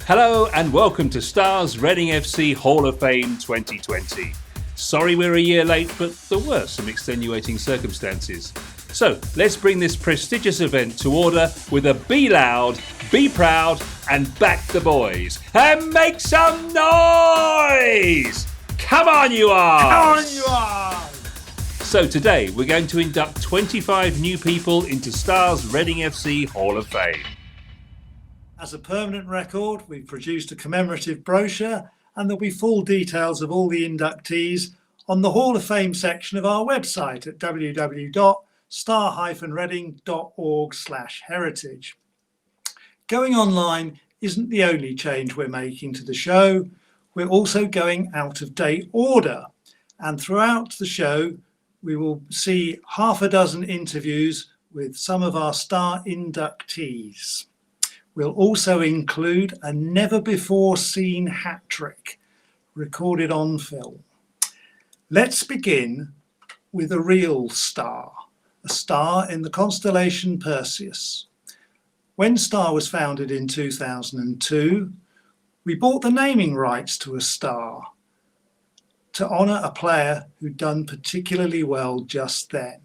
Hello and welcome to Stars Reading FC Hall of Fame 2020. Sorry we're a year late, but there were some extenuating circumstances. So let's bring this prestigious event to order with a be loud, be proud and back the boys. And make some noise! Come on you are! Come on you are! So today we're going to induct 25 new people into Stars Reading FC Hall of Fame. As a permanent record, we've produced a commemorative brochure and there'll be full details of all the inductees on the Hall of Fame section of our website at www.star-reading.org/heritage. Going online isn't the only change we're making to the show. We're also going out of date order, and throughout the show we will see half a dozen interviews with some of our star inductees. We'll also include a never-before-seen hat trick recorded on film. Let's begin with a real star, a star in the constellation Perseus. When Star was founded in 2002, we bought the naming rights to a star to honour a player who'd done particularly well just then.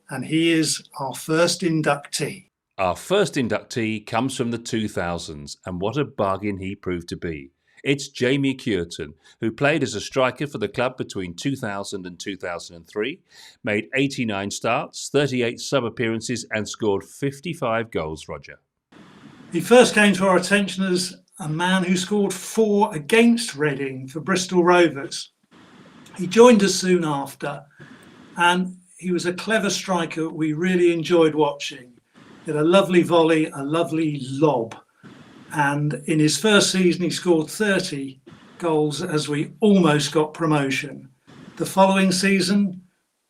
And he is our first inductee. Our first inductee comes from the 2000s, and what a bargain he proved to be. It's Jamie Cureton, who played as a striker for the club between 2000 and 2003, made 89 starts, 38 sub-appearances and scored 55 goals, Roger. He first came to our attention as a man who scored 4 against Reading for Bristol Rovers. He joined us soon after, and he was a clever striker we really enjoyed watching. He had a lovely volley, a lovely lob, and in his first season he scored 30 goals as we almost got promotion. The following season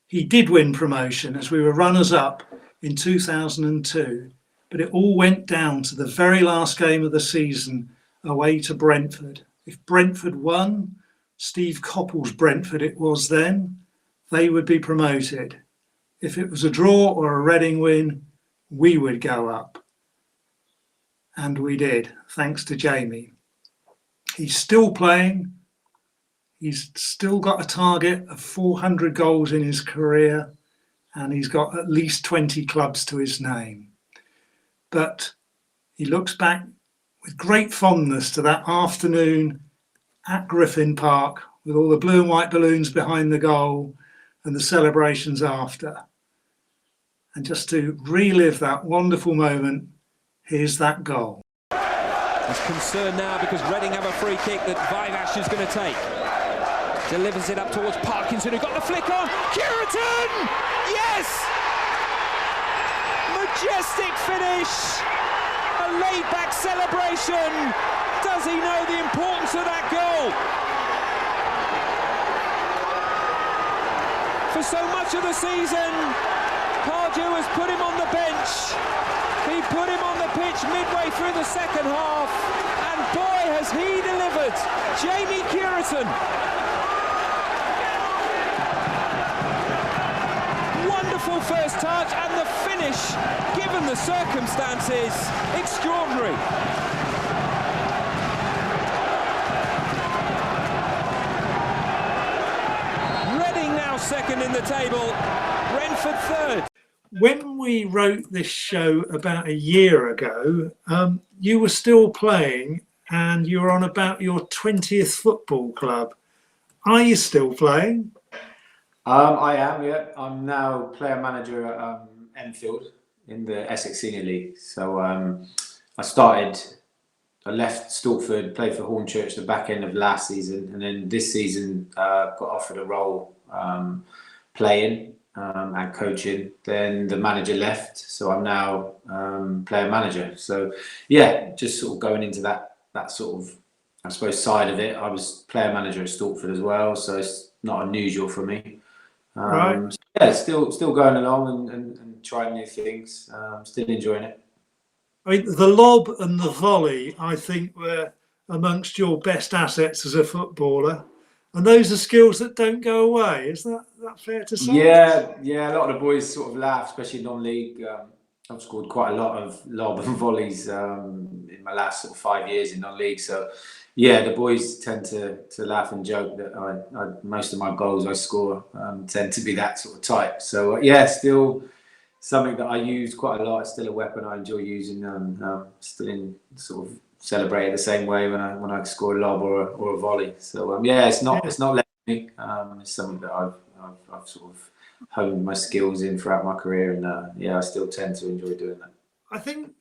he did win promotion as we were runners-up in 2002, but it all went down to the very last game of the season away to Brentford. If Brentford won, Steve Coppell's Brentford it was then, they would be promoted. If it was a draw or a Reading win, we would go up. And we did, thanks to Jamie. He's still playing. He's still got a target of 400 goals in his career, and he's got at least 20 clubs to his name. But he looks back with great fondness to that afternoon at Griffin Park with all the blue and white balloons behind the goal and the celebrations after. And just to relive that wonderful moment, here's that goal. He's concerned now because Reading have a free kick that Vivash is going to take. Delivers it up towards Parkinson, who got the flick on. Cureton! Yes! Majestic finish! A laid-back celebration. Does he know the importance of that goal? For so much of the season, Pardew has put him on the bench. He put him on the pitch midway through the second half, and boy has he delivered. Jamie Cureton. Wonderful first touch, and the finish, given the circumstances, extraordinary. Reading now second in the table, Brentford third. When we wrote this show about a year ago, you were still playing and you were on about your 20th football club. Are you still playing? I am, yeah. I'm now player manager at Enfield in the Essex Senior League. So I left Stortford, played for Hornchurch the back end of last season, and then this season got offered a role playing and coaching. Then the manager left, so I'm now player manager. So yeah, just sort of going into that sort of, I suppose, side of it. I was player manager at Stortford as well, so it's not unusual for me. Right. So yeah, still going along and trying new things. Still enjoying it. I mean, the lob and the volley, I think, were amongst your best assets as a footballer. And those are skills that don't go away. Is that fair to say? Yeah. A lot of the boys sort of laugh, especially non-league. I've scored quite a lot of lob and volleys in my last sort of 5 years in non-league. So, yeah, the boys tend to laugh and joke that most of my goals I score tend to be that sort of type. So, yeah, still something that I use quite a lot. It's still a weapon I enjoy using. Still in sort of celebrate it the same way when I score a lob or a volley. So, yeah, it's not left me. It's something that I've sort of honed my skills in throughout my career, and I still tend to enjoy doing that. I think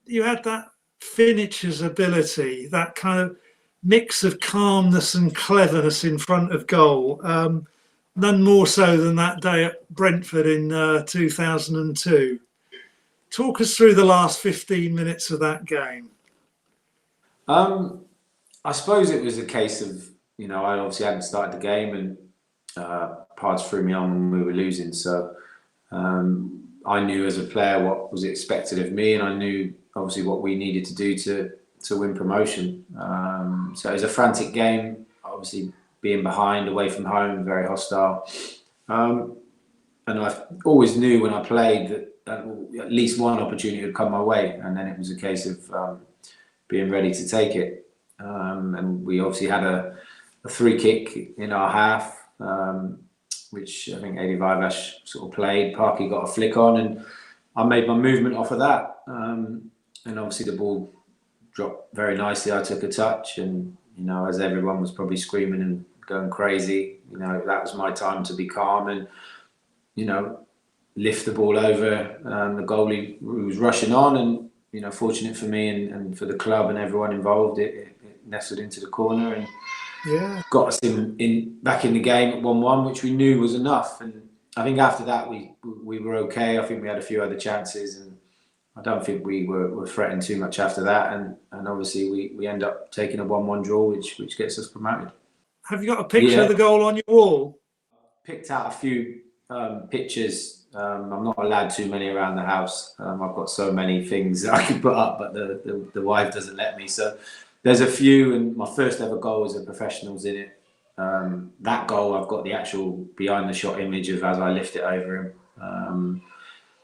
you had that finisher's ability, that kind of mix of calmness and cleverness in front of goal. None more so than that day at Brentford in 2002. Talk us through the last 15 minutes of that game. I suppose it was a case of, I obviously hadn't started the game, and Pards threw me on when we were losing. So I knew as a player what was expected of me, and I knew obviously what we needed to do to win promotion. So it was a frantic game, obviously being behind, away from home, very hostile. And I always knew when I played that at least one opportunity would come my way, and then it was a case of being ready to take it. And we obviously had a free kick in our half, which I think Adi Vivash sort of played. Parky got a flick on, and I made my movement off of that. And obviously the ball dropped very nicely. I took a touch, and as everyone was probably screaming and going crazy, that was my time to be calm and lift the ball over. The goalie who was rushing on, and fortunate for me and for the club and everyone involved, it nestled into the corner and got us back in the game at 1-1, which we knew was enough. And I think after that we were okay. I think we had a few other chances, and I don't think we were threatened too much after that. And obviously we end up taking a 1-1 draw, which gets us promoted. Have you got a picture of the goal on your wall? Picked out a few pictures. I'm not allowed too many around the house. I've got so many things that I can put up, but the wife doesn't let me. So there's a few, and my first ever goal as a professional's in it. That goal, I've got the actual behind the shot image of as I lift it over him.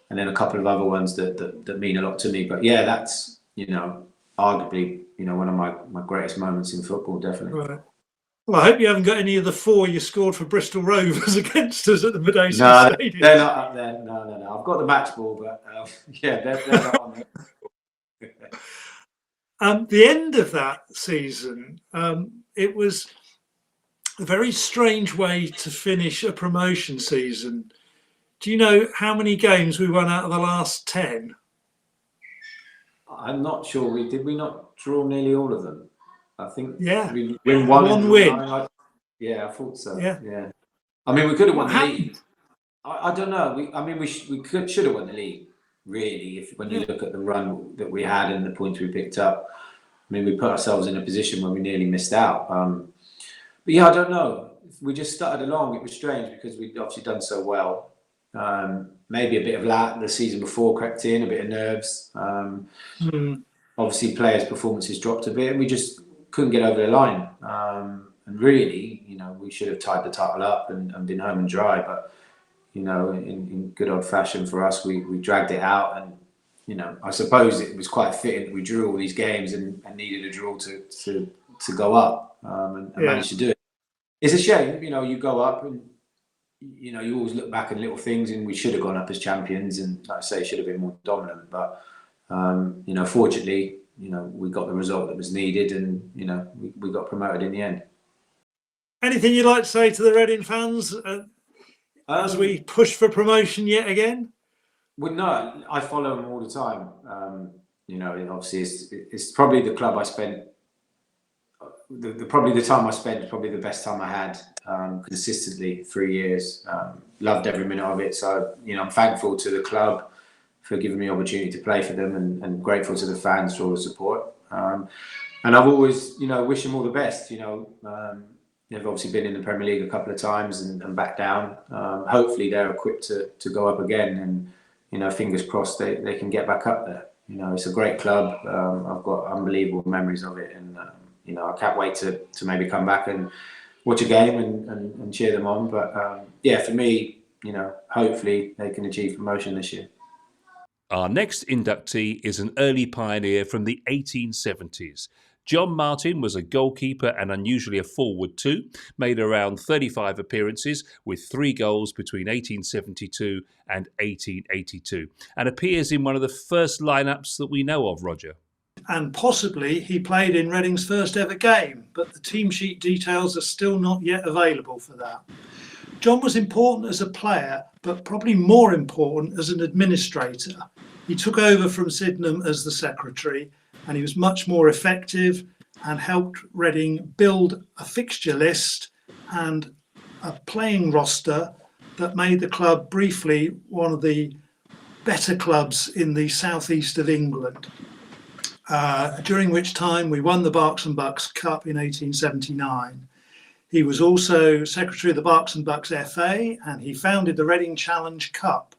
And then a couple of other ones that mean a lot to me. But yeah, that's, arguably, one of my greatest moments in football, definitely. Right. Well, I hope you haven't got any of the 4 you scored for Bristol Rovers against us at the Meadows Stadium. They're not up there. No. I've got the match ball, but they're not on there. The end of that season, it was a very strange way to finish a promotion season. Do you know how many games we won out of the last 10? I'm not sure. Did we not draw nearly all of them? I think we win one win. I thought so. Yeah. I mean, we could have won the league. I don't know. We should have won the league, really, when you look at the run that we had and the points we picked up. I mean, we put ourselves in a position where we nearly missed out. But yeah, I don't know. We just started along. It was strange because we'd obviously done so well. Maybe a bit of that the season before crept in, a bit of nerves. Obviously, players' performances dropped a bit, and we just couldn't get over the line. And really, we should have tied the title up and been home and dry. But, in good old fashion for us, we dragged it out. And, I suppose it was quite fitting that we drew all these games and needed a draw to go up and managed to do it. It's a shame, you go up and, you always look back at little things, and we should have gone up as champions, and like I say, should have been more dominant. But, fortunately, we got the result that was needed, and, we got promoted in the end. Anything you'd like to say to the Reading fans as we push for promotion yet again? Well, no, I follow them all the time. Obviously it's probably the club I spent, probably the time I spent is probably the best time I had consistently, 3 years. Loved every minute of it. So, I'm thankful to the club for giving me the opportunity to play for them, and grateful to the fans for all the support. And I've always, wish them all the best. They've obviously been in the Premier League a couple of times and back down. Hopefully they're equipped to go up again, and, fingers crossed they can get back up there. It's a great club. I've got unbelievable memories of it, and, I can't wait to maybe come back and watch a game and cheer them on. But, for me, hopefully they can achieve promotion this year. Our next inductee is an early pioneer from the 1870s. John Martin was a goalkeeper and unusually a forward too, made around 35 appearances with 3 goals between 1872 and 1882, and appears in one of the first lineups that we know of, Roger. And possibly he played in Reading's first ever game, but the team sheet details are still not yet available for that. John was important as a player, but probably more important as an administrator. He took over from Sydenham as the secretary, and he was much more effective and helped Reading build a fixture list and a playing roster that made the club briefly one of the better clubs in the southeast of England. During which time we won the Berks and Bucks Cup in 1879. He was also secretary of the Berks and Bucks FA, and he founded the Reading Challenge Cup,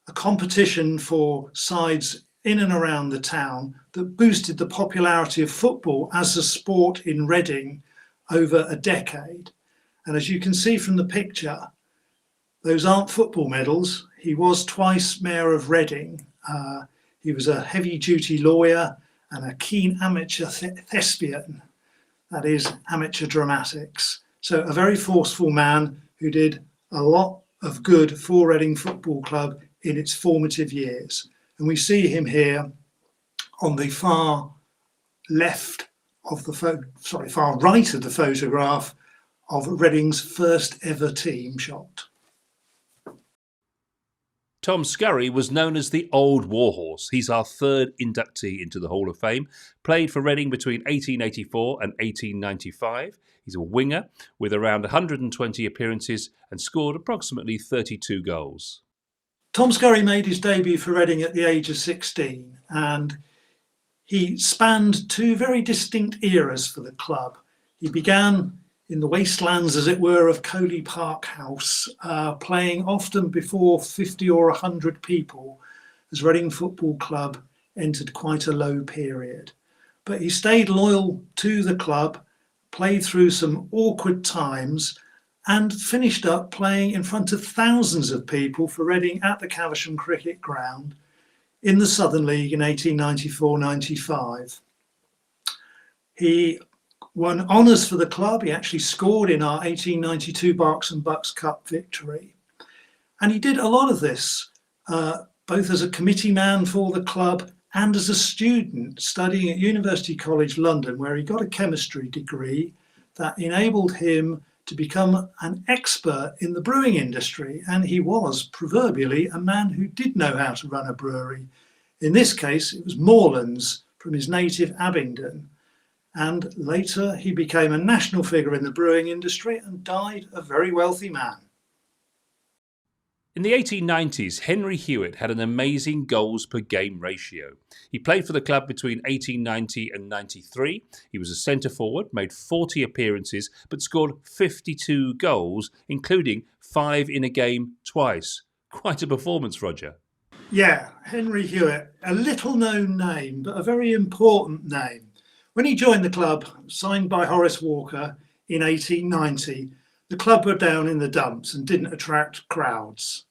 a competition for sides in and around the town that boosted the popularity of football as a sport in Reading over a decade. And as you can see from the picture, those aren't football medals. He was twice Mayor of Reading. He was a heavy-duty lawyer and a keen amateur thespian, that is, amateur dramatics. So a very forceful man who did a lot of good for Reading Football Club in its formative years. And we see him here on the far left of the far right of the photograph of Reading's first ever team shot. Tom Scurry was known as the Old Warhorse. He's our third inductee into the Hall of Fame. Played for Reading between 1884 and 1895. He's a winger with around 120 appearances and scored approximately 32 goals. Tom Scurry made his debut for Reading at the age of 16, and he spanned 2 very distinct eras for the club. He began in the wastelands, as it were, of Coley Park House, playing often before 50 or 100 people, as Reading Football Club entered quite a low period. But he stayed loyal to the club, played through some awkward times, and finished up playing in front of thousands of people for Reading at the Caversham Cricket Ground in the Southern League in 1894-95. He won honours for the club. He actually scored in our 1892 Berks and Bucks Cup victory. And he did a lot of this, both as a committee man for the club and as a student studying at University College London, where he got a chemistry degree that enabled him to become an expert in the brewing industry. And he was proverbially a man who did know how to run a brewery. In this case, it was Morelands from his native Abingdon. And later he became a national figure in the brewing industry and died a very wealthy man. In the 1890s, Henry Hewitt had an amazing goals per game ratio. He played for the club between 1890 and 93. He was a centre forward, made 40 appearances, but scored 52 goals, including 5 in a game twice. Quite a performance, Roger. Yeah, Henry Hewitt, a little known name, but a very important name. When he joined the club, signed by Horace Walker in 1890, the club were down in the dumps and didn't attract crowds.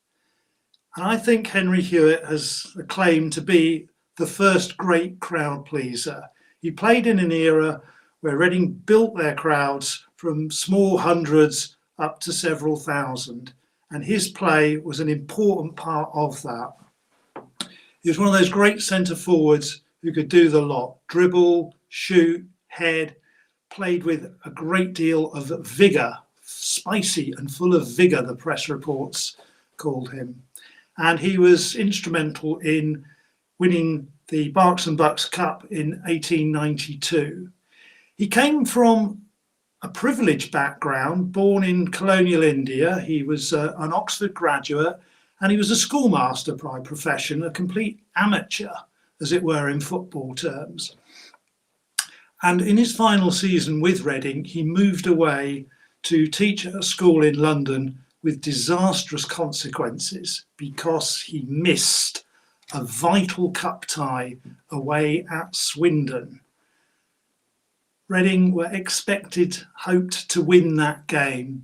And I think Henry Hewitt has a claim to be the first great crowd pleaser. He played in an era where Reading built their crowds from small hundreds up to several thousand. And his play was an important part of that. He was one of those great centre forwards who could do the lot: dribble, shoot, head, played with a great deal of vigour, spicy and full of vigour, the press reports called him. And he was instrumental in winning the Berks and Bucks Cup in 1892. He came from a privileged background, born in colonial India. He was an Oxford graduate, and he was a schoolmaster by profession, a complete amateur, as it were, in football terms. And in his final season with Reading, he moved away to teach at a school in London with disastrous consequences because he missed a vital cup tie away at Swindon. Reading were hoped to win that game,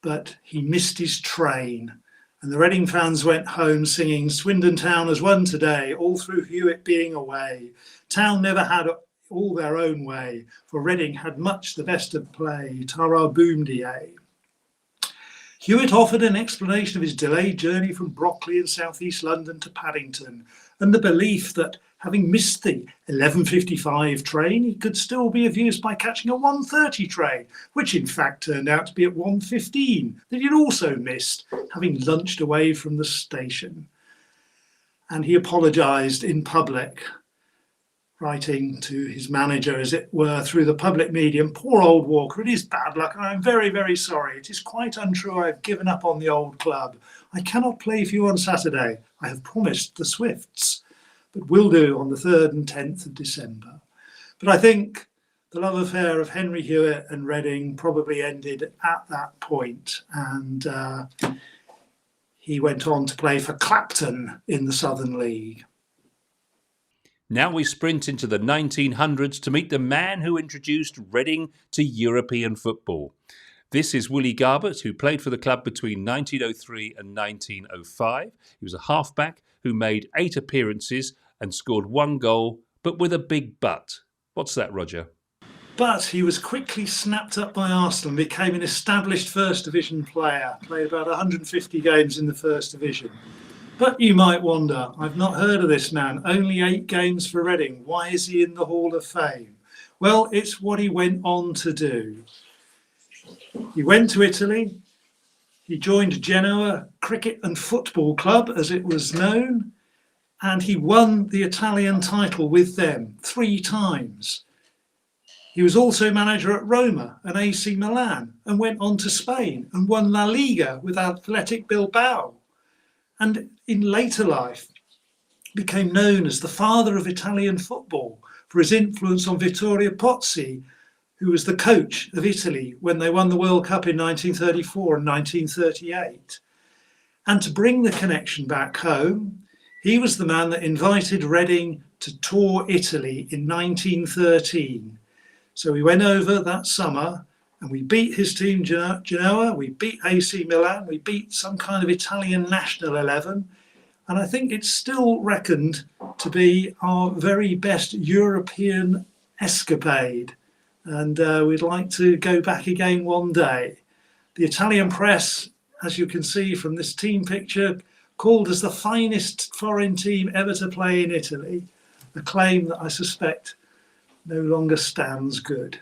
but he missed his train. And the Reading fans went home singing Swindon Town has won today, all through Hewitt being away. Town never had all their own way, for Reading had much the best of play. Tara boom die. Hewitt offered an explanation of his delayed journey from Brockley in southeast London to Paddington, and the belief that having missed the 11:55 train, he could still be of use by catching a 1:30 train, which in fact turned out to be at 1:15, that he'd also missed, having lunched away from the station. And he apologised in public, writing to his manager, as it were, through the public medium, "Poor old Walker, it is bad luck, and I am very, very sorry. It is quite untrue I have given up on the old club. I cannot play for you on Saturday. I have promised the Swifts, but will do on the 3rd and 10th of December." But I think the love affair of Henry Hewitt and Reading probably ended at that point, and he went on to play for Clapton in the Southern League. Now we sprint into the 1900s to meet the man who introduced Reading to European football. This is Willie Garbett, who played for the club between 1903 and 1905. He was a halfback who made 8 appearances and scored 1 goal, but with a big but. What's that, Roger? But he was quickly snapped up by Arsenal and became an established First Division player. Played about 150 games in the First Division. But you might wonder, I've not heard of this man. Only 8 games for Reading. Why is he in the Hall of Fame? Well, it's what he went on to do. He went to Italy. He joined Genoa Cricket and Football Club, as it was known, and he won the Italian title with them 3 times. He was also manager at Roma and AC Milan, and went on to Spain and won La Liga with Athletic Bilbao. And in later life became known as the father of Italian football for his influence on Vittorio Pozzi, who was the coach of Italy when they won the World Cup in 1934 and 1938. And to bring the connection back home, he was the man that invited Reading to tour Italy in 1913. So we went over that summer and we beat his team Genoa, we beat AC Milan, we beat some kind of Italian national 11. And I think it's still reckoned to be our very best European escapade. And we'd like to go back again one day. The Italian press, as you can see from this team picture, called us the finest foreign team ever to play in Italy, a claim that I suspect no longer stands good.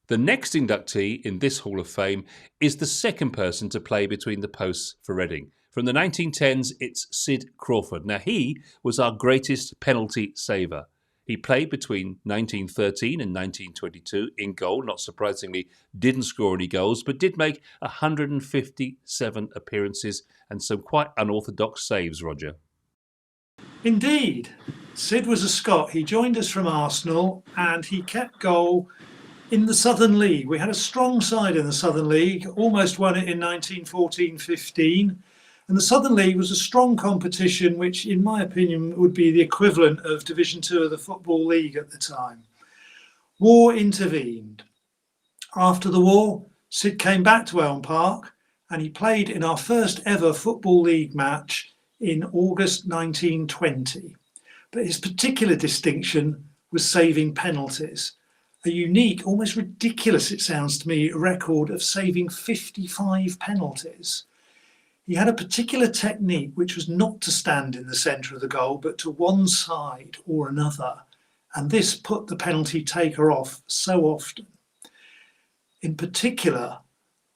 The next inductee in this Hall of Fame is the second person to play between the posts for Reading. From the 1910s, it's Sid Crawford. Now, he was our greatest penalty saver. He played between 1913 and 1922 in goal, not surprisingly, didn't score any goals, but did make 157 appearances and some quite unorthodox saves, Roger. Indeed. Sid was a Scot. He joined us from Arsenal and he kept goal in the Southern League. We had a strong side in the Southern League, almost won it in 1914-15. And the Southern League was a strong competition, which in my opinion would be the equivalent of Division 2 of the Football League at the time. War intervened. After the war, Sid came back to Elm Park and he played in our first ever Football League match in August 1920. But his particular distinction was saving penalties. A unique, almost ridiculous, it sounds to me, record of saving 55 penalties. He had a particular technique which was not to stand in the centre of the goal, but to one side or another. And this put the penalty taker off so often. In particular,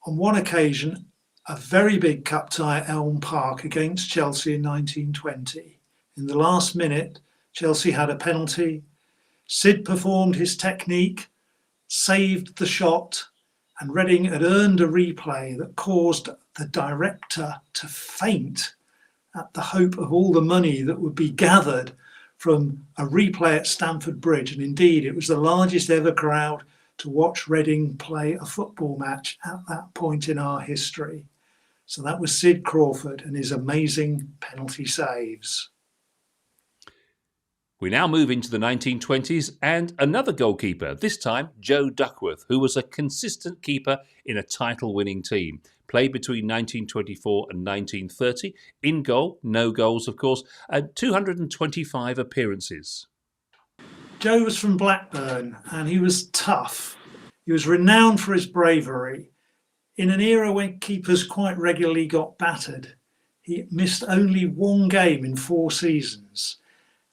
on one occasion, a very big cup tie at Elm Park against Chelsea in 1920. In the last minute, Chelsea had a penalty. Sid performed his technique, saved the shot, and Reading had earned a replay that caused the director to faint at the hope of all the money that would be gathered from a replay at Stamford Bridge. And indeed, it was the largest ever crowd to watch Reading play a football match at that point in our history. So that was Sid Crawford and his amazing penalty saves. We now move into the 1920s and another goalkeeper, this time Joe Duckworth, who was a consistent keeper in a title-winning team. played between 1924 and 1930. In goal, no goals, of course, and 225 appearances. Joe was from Blackburn and he was tough. He was renowned for his bravery. In an era when keepers quite regularly got battered, he missed only one game in 4 seasons.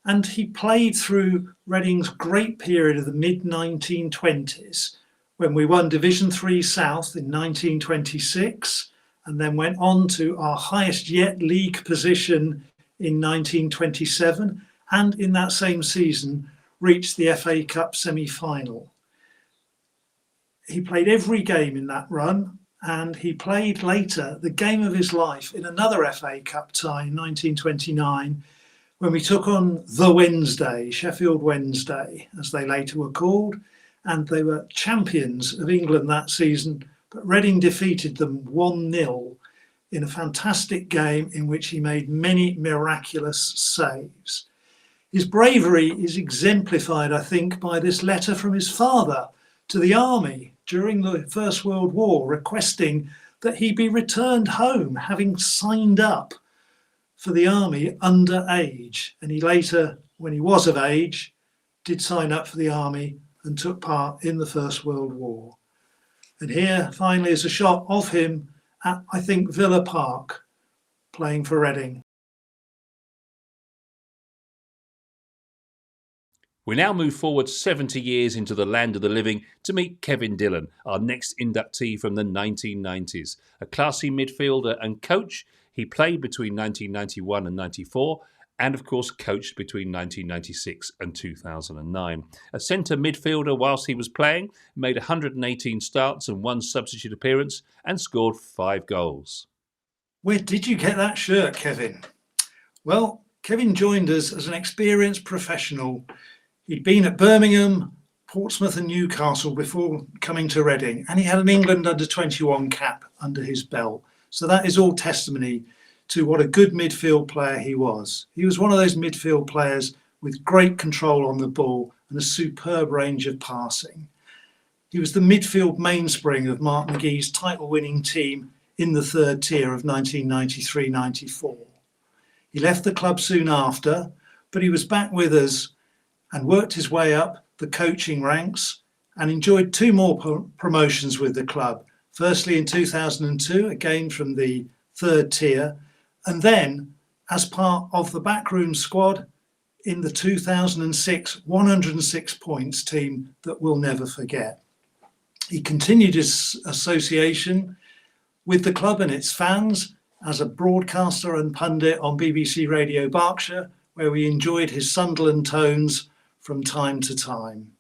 And he played through Reading's great period of the mid-1920s, when we won Division 3 South in 1926, and then went on to our highest yet league position in 1927, and in that same season reached the FA Cup semi-final. He played every game in that run, and he played later the game of his life in another FA Cup tie in 1929, when we took on the Wednesday, Sheffield Wednesday, as they later were called, and they were champions of England that season, but Reading defeated them 1-0 in a fantastic game in which he made many miraculous saves. His bravery is exemplified, I think, by this letter from his father to the army during the First World War, requesting that he be returned home, having signed up for the army under age. And he later, when he was of age, did sign up for the army and took part in the First World War. And here, finally, is a shot of him at, I think, Villa Park, playing for Reading. We now move forward 70 years into the land of the living to meet Kevin Dillon, our next inductee from the 1990s. A classy midfielder and coach, he played between 1991 and 94, and of course coached between 1996 and 2009. A centre midfielder whilst he was playing, made 118 starts and 1 substitute appearance and scored 5 goals. Where did you get that shirt, Kevin? Well, Kevin joined us as an experienced professional. He'd been at Birmingham, Portsmouth and Newcastle before coming to Reading, and he had an England under-21 cap under his belt. So that is all testimony to what a good midfield player he was. He was one of those midfield players with great control on the ball and a superb range of passing. He was the midfield mainspring of Mark McGee's title-winning team in the 3rd tier of 1993-94. He left the club soon after, but he was back with us and worked his way up the coaching ranks and enjoyed 2 more promotions with the club. Firstly in 2002, again from the 3rd tier, and then as part of the backroom squad in the 2006 106 points team that we'll never forget. He continued his association with the club and its fans as a broadcaster and pundit on BBC Radio Berkshire, where we enjoyed his Sunderland tones from time to time.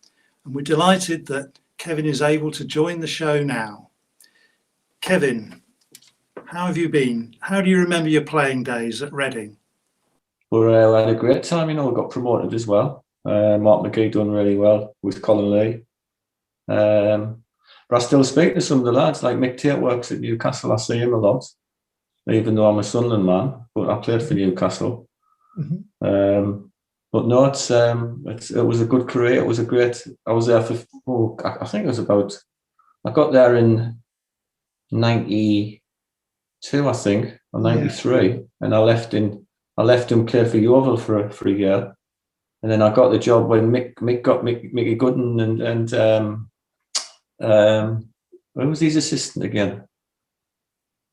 And we're delighted that Kevin is able to join the show now. Kevin, how have you been? How do you remember your playing days at Reading? Well, I had a great time, we got promoted as well. Mark McGee done really well with Colin Lee. But I still speak to some of the lads, like Mick Tate works at Newcastle. I see him a lot, even though I'm a Sunderland man, but I played for Newcastle. Mm-hmm. But no, it was a good career. It was a great. I was there for. I think it was about. I got there in 92, I think, or 93, and I left him play for Yeovil for a year, and then I got the job when Mick got Mickey Gooden and who was his assistant again?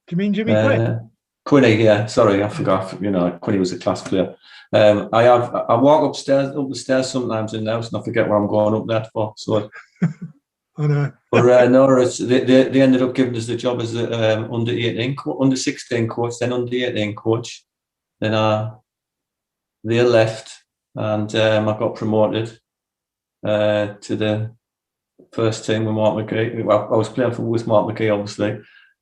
Do you mean Jimmy Quinn? Quinny, yeah. Sorry, I forgot. Quinny was a class player. I walk up the stairs sometimes in the house, and I forget what I'm going up there for. So, I know. But no, they ended up giving us the job as under 16 coach, then under 18 coach. Then they left, and I got promoted to the first team with Mark McGee. I was playing with Mark McGee, obviously.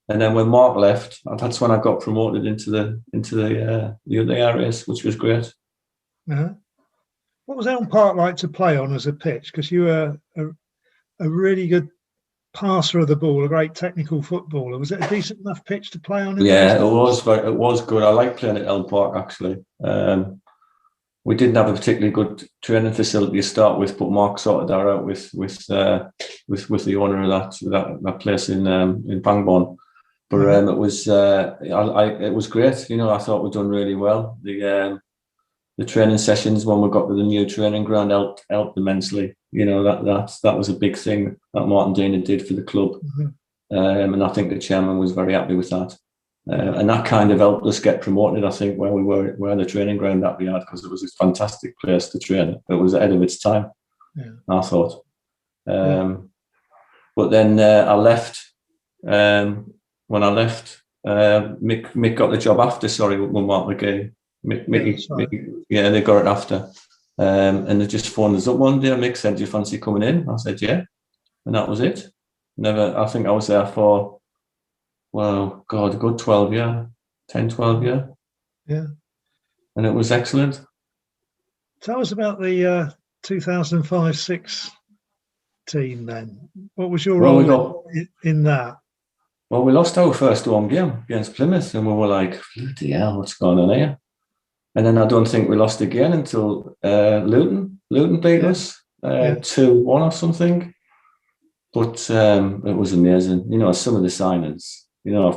And then when Mark left, that's when I got promoted into the other areas, which was great. Uh-huh. What was Elm Park like to play on as a pitch? Because you were a really good passer of the ball, a great technical footballer. Was it a decent enough pitch to play on? Yeah, it was good. I like playing at Elm Park, actually. We didn't have a particularly good training facility to start with, but Mark sorted that out with the owner of that place in Pangbourne. But it was it was great. You know, I thought we'd done really well. The training sessions when we got to the new training ground helped immensely. You know, that was a big thing that Martin Dana did for the club, and I think the chairman was very happy with that. And that kind of helped us get promoted, I think, where we were the training ground that we had, because it was a fantastic place to train. It was ahead of its time, I thought. But then I left. When I left, Mick got the job after, with Mark McGee. Mick, yeah, they got it after. And they just phoned us up one day. Mick said, "Do you fancy coming in?" I said, "Yeah." And that was it. I think I was there for, well, God, a good 12 years. Yeah. And it was excellent. Tell us about the 2005-06 team then. What was your role in that? Well, we lost our first home game against Plymouth, and we were like, bloody hell, what's going on here? And then I don't think we lost again until Luton. Luton beat us 2-1 or something. But it was amazing. You know, some of the signings. You know,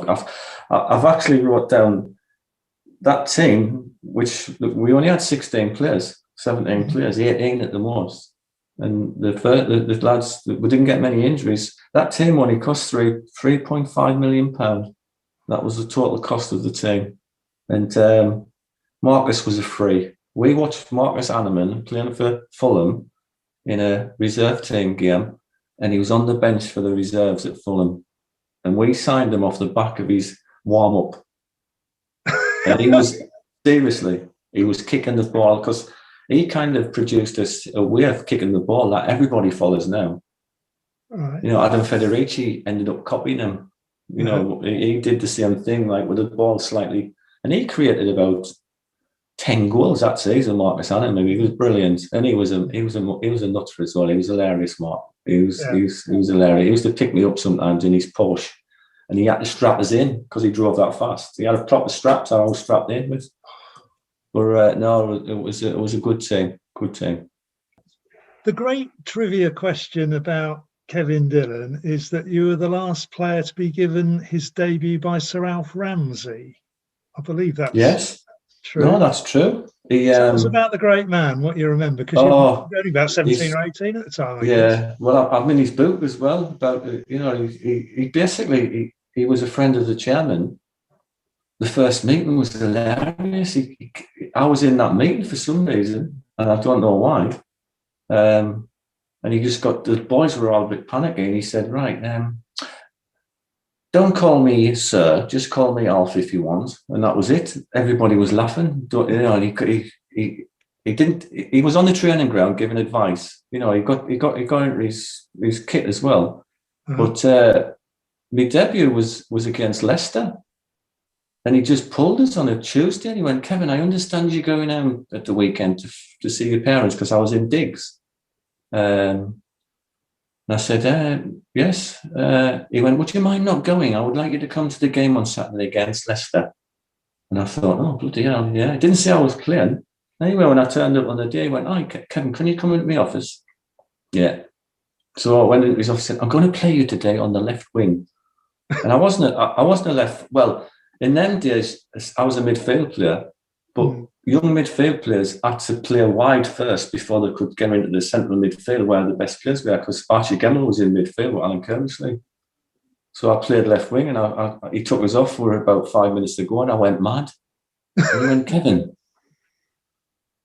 I've actually wrote down that team, which we only had 16 players, 17 players, 18 at the most. And the lads, we didn't get many injuries. That team only cost £3.5 million. That was the total cost of the team. And Marcus was a free. We watched Marcus Anneman playing for Fulham in a reserve team game, and he was on the bench for the reserves at Fulham. And we signed him off the back of his warm-up. And he was, seriously, he was kicking the ball, because he kind of produced a way of kicking the ball that everybody follows now. Right. You know, Adam Federici ended up copying him. You know, he did the same thing, like with the ball slightly. And he created about 10 goals that season, Marcus Anneman. He was brilliant. And he was a nutter as well. He was hilarious, Mark. He was hilarious. He used to pick me up sometimes in his Porsche, and he had to strap us in because he drove that fast. He had a proper straps I was strapped in with. But no, it was a good team. Good team. The great trivia question about Kevin Dillon is that you were the last player to be given his debut by Sir Alf Ramsey. I believe that's true. No, that's true. Tell us about the great man, what you remember, because you were only about 17 or 18 at the time, I guess. Well, I'm in his book as well. About, you know, he basically he was a friend of the chairman. The first meeting was hilarious. I was in that meeting for some reason, and I don't know why. And he just the boys were all a bit panicky, and he said, "Right, don't call me sir, just call me Alf if you want." And that was it. Everybody was laughing. You know, and he didn't. He was on the training ground giving advice. You know, he got into his kit as well. But my debut was against Leicester. And he just pulled us on a Tuesday, and he went, "Kevin, I understand you're going out at the weekend to see your parents," because I was in digs. And I said, "Yes." He went, "Would you mind not going? I would like you to come to the game on Saturday against Leicester." And I thought, "Oh, bloody hell, yeah." I didn't say I was playing. Anyway, when I turned up on the day, he went, "Hi, Kevin, can you come into my office?" Yeah. So I went into his office and said, "I'm going to play you today on the left wing." And I wasn't a left. Well, in them days, I was a midfield player, but young midfield players had to play wide first before they could get into the central midfield where the best players were, because Archie Gemmell was in midfield with Alan Kersley. So I played left wing, and he took us off. We were about 5 minutes to go, and I went mad. And he went, "Kevin,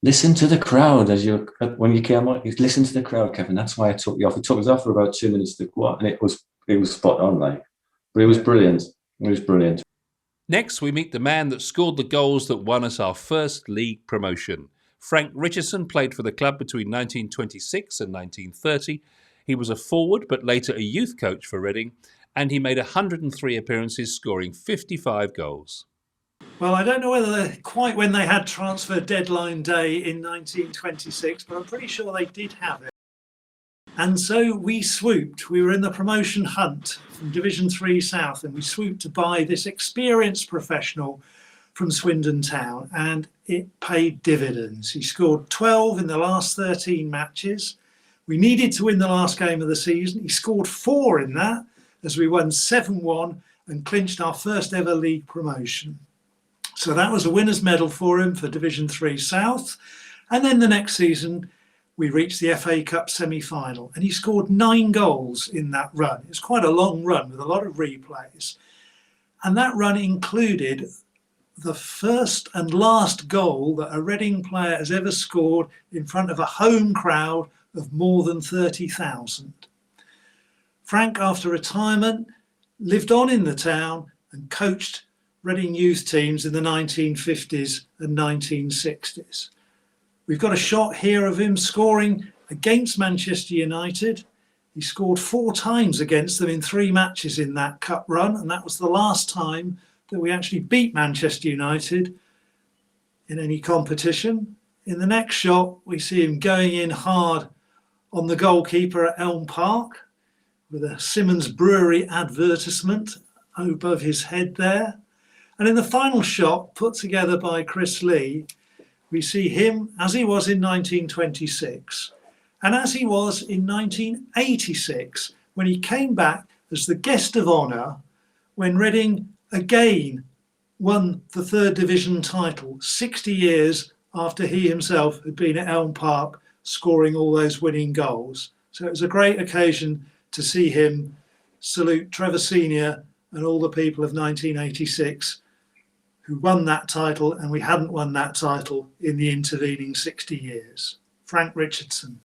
listen to the crowd when you came on. Listen to the crowd, Kevin. That's why I took you off." He took us off for about 2 minutes to go, and it was spot on, like. But it was brilliant. It was brilliant. Next, we meet the man that scored the goals that won us our first league promotion. Frank Richardson played for the club between 1926 and 1930. He was a forward, but later a youth coach for Reading, and he made 103 appearances, scoring 55 goals. Well, I don't know whether quite when they had transfer deadline day in 1926, but I'm pretty sure they did have it. And so we swooped. We were in the promotion hunt from Division 3 South, and we swooped to buy this experienced professional from Swindon Town, and it paid dividends. He scored 12 in the last 13 matches. We needed to win the last game of the season. He scored 4 in that, as we won 7-1, and clinched our first ever league promotion. So that was a winner's medal for him for Division 3 South. And then the next season, we reached the FA Cup semi-final, and he scored 9 goals in that run. It was quite a long run with a lot of replays. And that run included the first and last goal that a Reading player has ever scored in front of a home crowd of more than 30,000. Frank, after retirement, lived on in the town and coached Reading youth teams in the 1950s and 1960s. We've got a shot here of him scoring against Manchester United. He scored 4 times against them in 3 matches in that cup run, and that was the last time that we actually beat Manchester United in any competition. In the next shot, we see him going in hard on the goalkeeper at Elm Park with a Simmons Brewery advertisement above his head there. And in the final shot, put together by Chris Lee, we see him as he was in 1926 and as he was in 1986 when he came back as the guest of honour when Reading again won the 3rd Division title 60 years after he himself had been at Elm Park scoring all those winning goals. So it was a great occasion to see him salute Trevor Senior and all the people of 1986 who won that title, and we hadn't won that title in the intervening 60 years. Frank Richardson.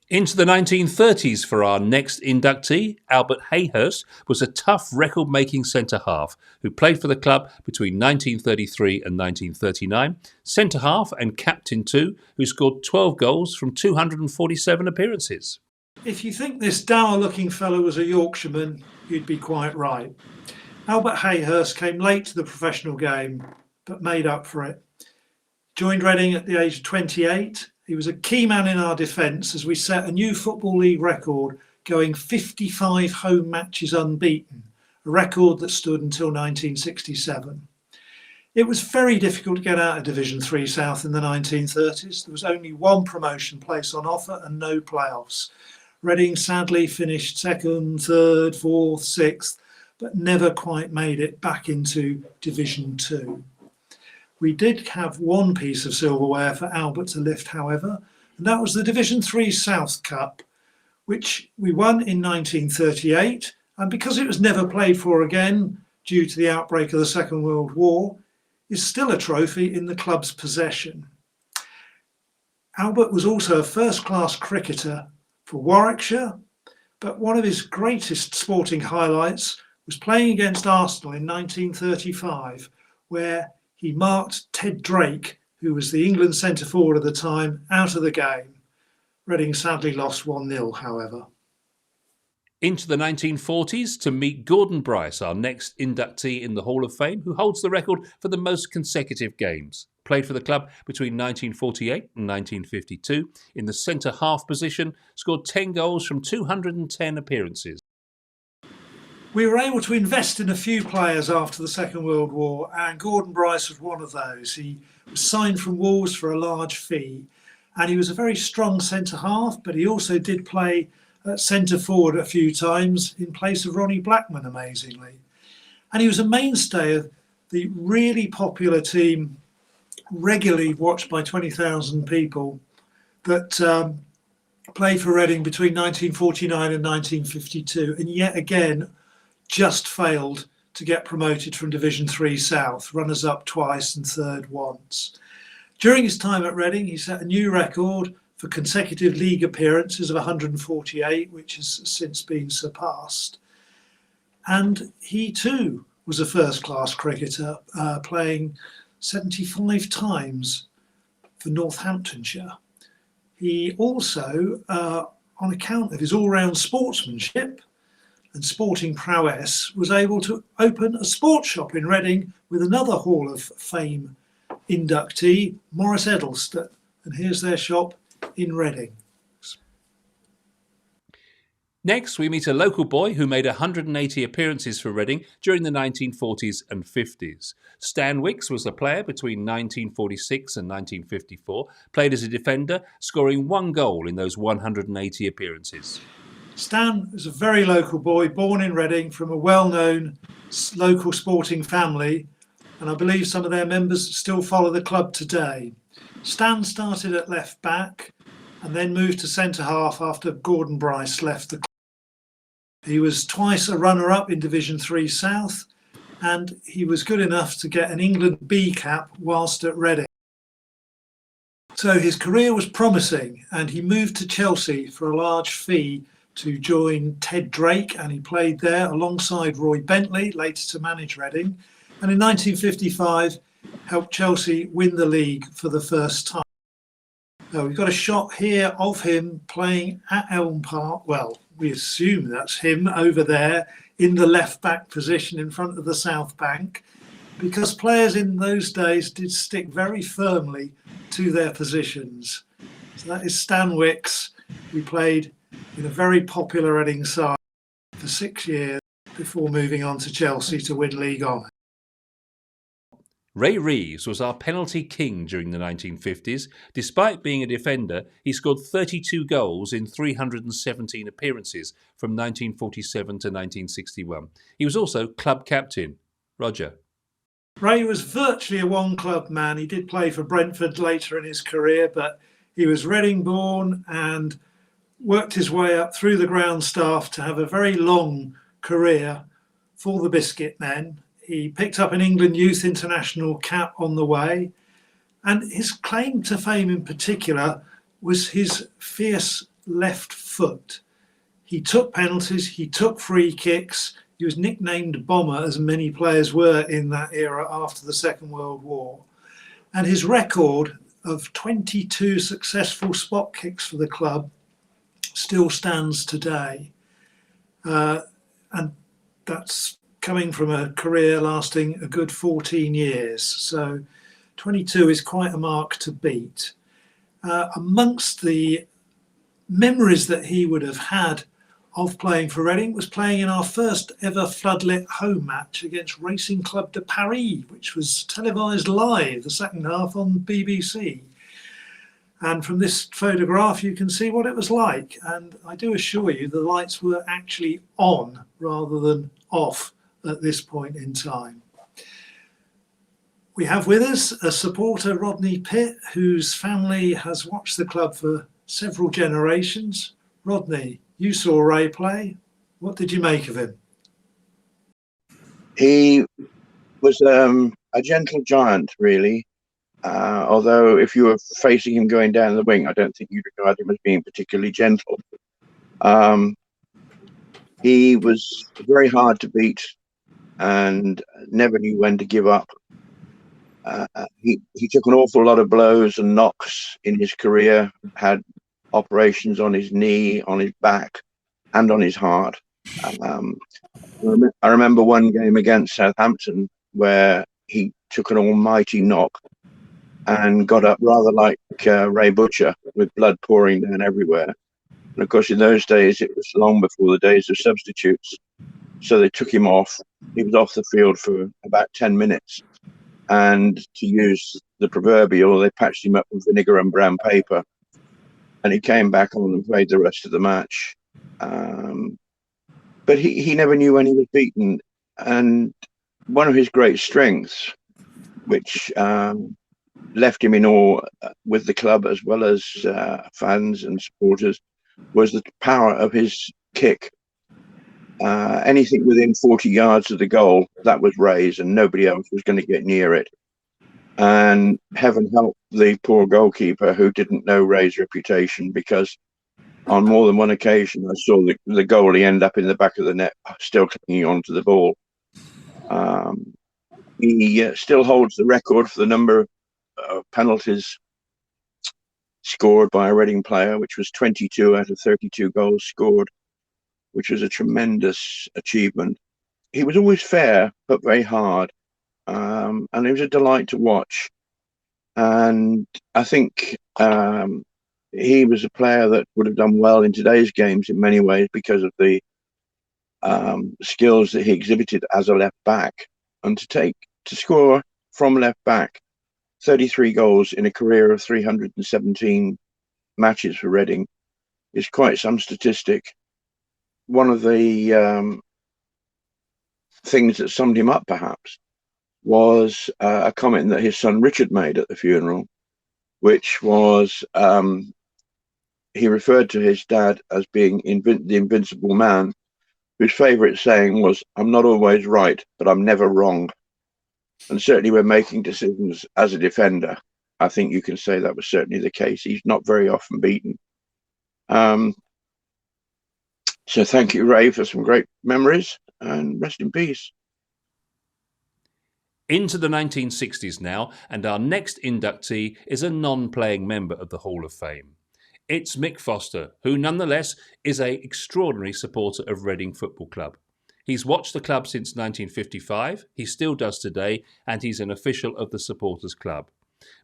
Into the 1930s for our next inductee, Albert Hayhurst was a tough record-making centre-half who played for the club between 1933 and 1939, centre-half and captain too, who scored 12 goals from 247 appearances. If you think this dour-looking fellow was a Yorkshireman, you'd be quite right. Albert Hayhurst came late to the professional game, but made up for it. Joined Reading at the age of 28. He was a key man in our defence as we set a new Football League record, going 55 home matches unbeaten, a record that stood until 1967. It was very difficult to get out of Division 3 South in the 1930s. There was only 1 promotion place on offer and no playoffs. Reading sadly finished 2nd, 3rd, 4th, 6th, but never quite made it back into Division 2. We did have 1 piece of silverware for Albert to lift, however, and that was the Division 3 South Cup, which we won in 1938, and because it was never played for again due to the outbreak of the Second World War, is still a trophy in the club's possession. Albert was also a first-class cricketer for Warwickshire, but one of his greatest sporting highlights was playing against Arsenal in 1935, where he marked Ted Drake, who was the England centre-forward at the time, out of the game. Reading sadly lost 1-0, however. Into the 1940s to meet Gordon Bryce, our next inductee in the Hall of Fame, who holds the record for the most consecutive games. Played for the club between 1948 and 1952 in the centre-half position, scored 10 goals from 210 appearances. We were able to invest in a few players after the Second World War, and Gordon Bryce was one of those. He was signed from Wolves for a large fee, and he was a very strong centre-half, but he also did play at centre-forward a few times in place of Ronnie Blackman, amazingly. And he was a mainstay of the really popular team, regularly watched by 20,000 people, that played for Reading between 1949 and 1952, and yet again just failed to get promoted from Division 3 South, runners up twice and 3rd once. During his time at Reading, he set a new record for consecutive league appearances of 148, which has since been surpassed. And he too was a first-class cricketer, playing 75 times for Northamptonshire. He also, on account of his all-round sportsmanship and sporting prowess, was able to open a sports shop in Reading with another Hall of Fame inductee, Maurice Edelstedt. And here's their shop in Reading. Next, we meet a local boy who made 180 appearances for Reading during the 1940s and 50s. Stan Wicks was a player between 1946 and 1954, played as a defender, scoring 1 goal in those 180 appearances. Stan is a very local boy, born in Reading from a well-known local sporting family, and I believe some of their members still follow the club today. Stan started at left back and then moved to centre half after Gordon Bryce left the club. He was twice a runner-up in Division 3 South, and he was good enough to get an England B cap whilst at Reading. So his career was promising, and he moved to Chelsea for a large fee to join Ted Drake, and he played there alongside Roy Bentley, later to manage Reading, and in 1955 helped Chelsea win the league for the first time. Now we've got a shot here of him playing at Elm Park. Well, we assume that's him over there in the left back position in front of the South Bank, because players in those days did stick very firmly to their positions. So that is Stan Wicks, who played in a very popular Reading side for 6 years before moving on to Chelsea to win league honour. Ray Reeves was our penalty king during the 1950s. Despite being a defender, he scored 32 goals in 317 appearances from 1947 to 1961. He was also club captain. Roger. Ray was virtually a one-club man. He did play for Brentford later in his career, but he was Reading born and worked his way up through the ground staff to have a very long career for the Biscuit men. He picked up an England Youth International cap on the way, and his claim to fame in particular was his fierce left foot. He took penalties, he took free kicks. He was nicknamed Bomber, as many players were in that era after the Second World War. And his record of 22 successful spot kicks for the club still stands today. And that's coming from a career lasting a good 14 years. So 22 is quite a mark to beat. Amongst the memories that he would have had of playing for Reading was playing in our first ever floodlit home match against Racing Club de Paris, which was televised live, the second half on BBC. And from this photograph, you can see what it was like. And I do assure you, the lights were actually on rather than off at this point in time. We have with us a supporter, Rodney Pitt, whose family has watched the club for several generations. Rodney, you saw Ray play. What did you make of him? He was a gentle giant, really. Although if you were facing him going down the wing, I don't think you'd regard him as being particularly gentle. He was very hard to beat and never knew when to give up. He took an awful lot of blows and knocks in his career, had operations on his knee, on his back, and on his heart. I remember one game against Southampton where he took an almighty knock and got up rather like Ray Butcher, with blood pouring down everywhere. And of course, in those days, it was long before the days of substitutes. So they took him off. He was off the field for about 10 minutes. And to use the proverbial, they patched him up with vinegar and brown paper. And he came back on and played the rest of the match. But he never knew when he was beaten. And one of his great strengths, which left him in awe with the club as well as fans and supporters, was the power of his kick. Anything within 40 yards of the goal, that was Ray's, and nobody else was going to get near it. And heaven help the poor goalkeeper who didn't know Ray's reputation, because on more than one occasion I saw the goalie end up in the back of the net, still clinging on to the ball. He still holds the record for the number of penalties scored by a Reading player, which was 22 out of 32 goals scored, which was a tremendous achievement. He was always fair, but very hard. And he was a delight to watch. And I think he was a player that would have done well in today's games in many ways because of the skills that he exhibited as a left back. And to score from left back 33 goals in a career of 317 matches for Reading is quite some statistic. one of the things that summed him up, perhaps, was a comment that his son Richard made at the funeral, which was he referred to his dad as being the invincible man, whose favourite saying was, "I'm not always right, but I'm never wrong." And certainly when making decisions as a defender, I think you can say that was certainly the case. He's not very often beaten. So thank you, Ray, for some great memories, and rest in peace. Into the 1960s now, and our next inductee is a non-playing member of the Hall of Fame. It's Mick Foster, who nonetheless is an extraordinary supporter of Reading Football Club. He's watched the club since 1955, he still does today, and he's an official of the Supporters Club.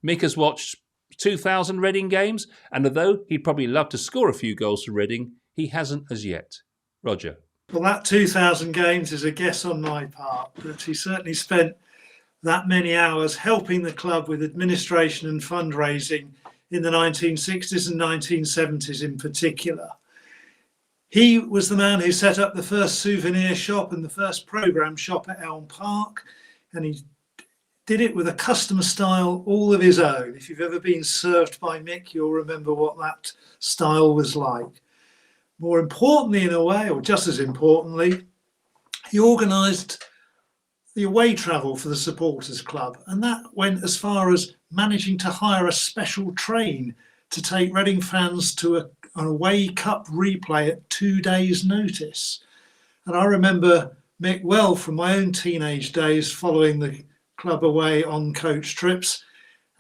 Mick has watched 2,000 Reading games, and although he'd probably love to score a few goals for Reading, he hasn't as yet. Roger. Well, that 2,000 games is a guess on my part, but he certainly spent that many hours helping the club with administration and fundraising in the 1960s and 1970s in particular. He was the man who set up the first souvenir shop and the first programme shop at Elm Park, and he did it with a customer style all of his own. If you've ever been served by Mick, you'll remember what that style was like. More importantly, in a way, or just as importantly, he organised the away travel for the Supporters Club, and that went as far as managing to hire a special train to take Reading fans to an away cup replay at 2 days' notice. And I remember Mick well from my own teenage days following the club away on coach trips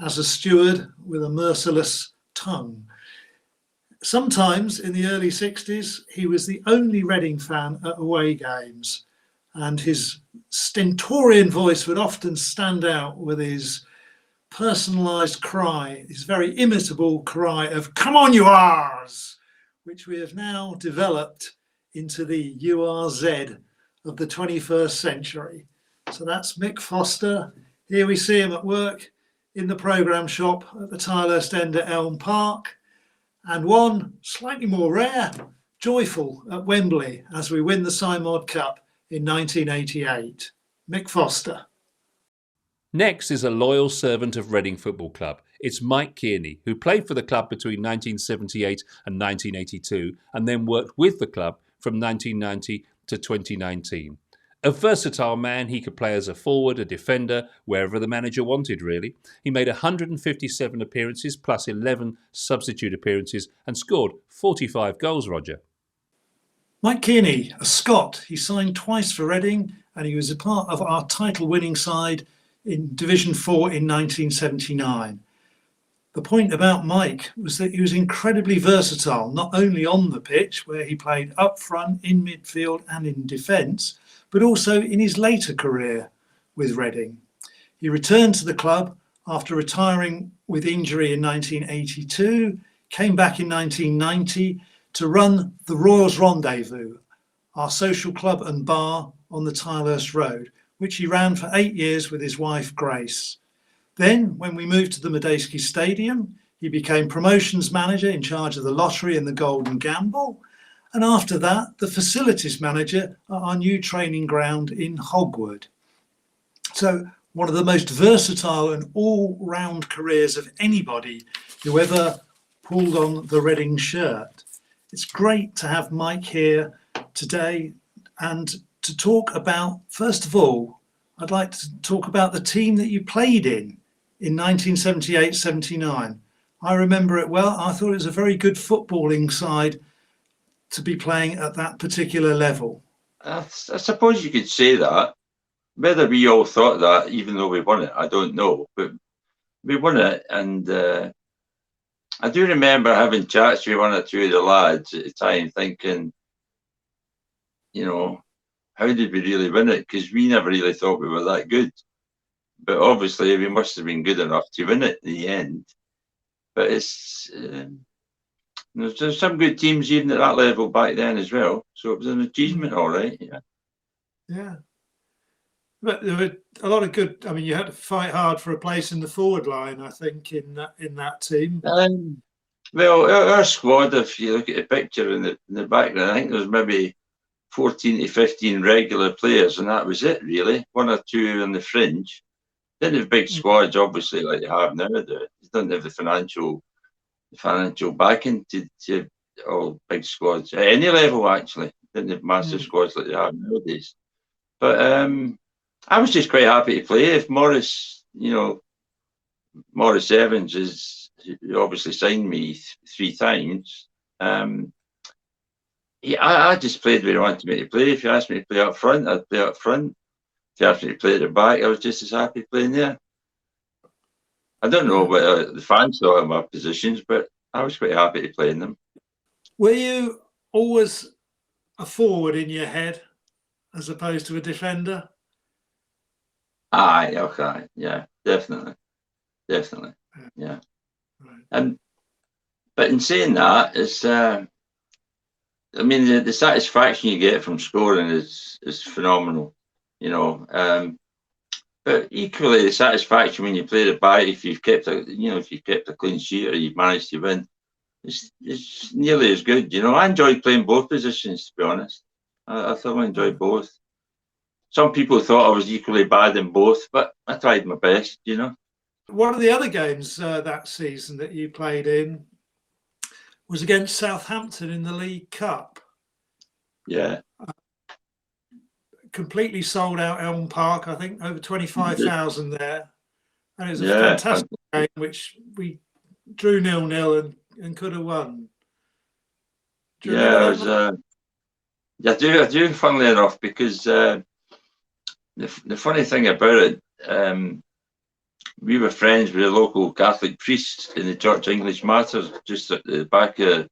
as a steward with a merciless tongue. Sometimes in the early 60s, he was the only Reading fan at away games, and his stentorian voice would often stand out with his personalised cry, his very imitable cry of "Come on, you R's!" which we have now developed into the URZ of the 21st century. So that's Mick Foster. Here we see him at work in the programme shop at the Tilehurst End at Elm Park, and one slightly more rare, joyful at Wembley as we win the Simod Cup in 1988. Mick Foster. Next is a loyal servant of Reading Football Club. It's Mike Kearney, who played for the club between 1978 and 1982 and then worked with the club from 1990 to 2019. A versatile man, he could play as a forward, a defender, wherever the manager wanted, really. He made 157 appearances plus 11 substitute appearances and scored 45 goals, Roger. Mike Kearney, a Scot, he signed twice for Reading and he was a part of our title-winning side in Division 4 in 1979. The point about Mike was that he was incredibly versatile, not only on the pitch, where he played up front, in midfield and in defence, but also in his later career with Reading. He returned to the club after retiring with injury in 1982, came back in 1990 to run the Royals Rendezvous, our social club and bar on the Tilehurst Road, which he ran for 8 years with his wife, Grace. Then, when we moved to the Medeski Stadium, he became promotions manager in charge of the lottery and the Golden Gamble. And after that, the facilities manager at our new training ground in Hogwood. So one of the most versatile and all-round careers of anybody who ever pulled on the Reading shirt. It's great to have Mike here today and to talk about, first of all, I'd like to talk about the team that you played in 1978-79. I remember it well. I thought it was a very good footballing side to be playing at that particular level. I suppose you could say that. Whether we all thought that, even though we won it, I don't know. But we won it, and I do remember having chats with one or two of the lads at the time, thinking, you know, how did we really win it? Because we never really thought we were that good. But obviously, we must have been good enough to win it in the end. But it's there's some good teams even at that level back then as well. So it was an achievement, all right. Yeah. Yeah. But there were a lot of good. I mean, you had to fight hard for a place in the forward line, I think, in that team. Well, our squad, if you look at the picture in the background, I think there's maybe 14 to 15 regular players, and that was it, really. One or two on the fringe. Didn't have big squads, obviously, like you have nowadays. You don't have the financial backing to all big squads at any level, actually. Didn't have massive squads like they have nowadays. But I was just quite happy to play. If Morris Evans he obviously signed me 3 times. I just played where he wanted me to play. If you asked me to play up front, I'd play up front. If you asked me to play at the back, I was just as happy playing there. I don't know what the fans thought of my positions, but I was quite happy to play in them. Were you always a forward in your head as opposed to a defender? Aye, okay, yeah, definitely, yeah. Right. But in saying that, it's I mean, the satisfaction you get from scoring is phenomenal, you know. But equally, the satisfaction when you play the back, if you've kept a clean sheet or you've managed to win, it's nearly as good, you know. I enjoyed playing both positions, to be honest. I thoroughly enjoyed both. Some people thought I was equally bad in both, but I tried my best, you know. One of the other games that season that you played in was against Southampton in the League Cup. Yeah. Completely sold out Elm Park, I think over 25,000 there. And it was a fantastic game, which we drew 0-0 and could have won. I do, funnily enough, because the funny thing about it, we were friends with a local Catholic priest in the Church English Martyrs, just at the back of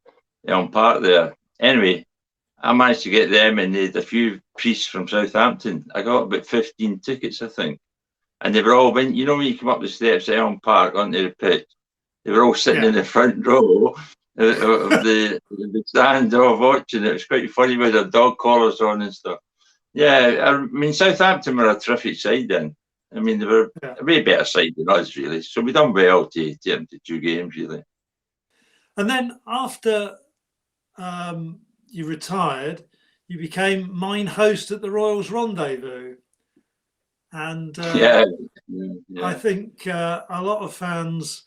Elm Park there. Anyway, I managed to get them, and they had a few priests from Southampton. I got about 15 tickets, I think. And they were all, when you come up the steps at Elm Park onto the pitch, they were all sitting in the front row of the stand, all watching. It was quite funny with their dog collars on and stuff. Yeah, I mean, Southampton were a terrific side then. I mean, they were a way better side than us, really. So we done well to take them to 2 games, really. And then after you retired, you became mine host at the Royals Rendezvous. And I think a lot of fans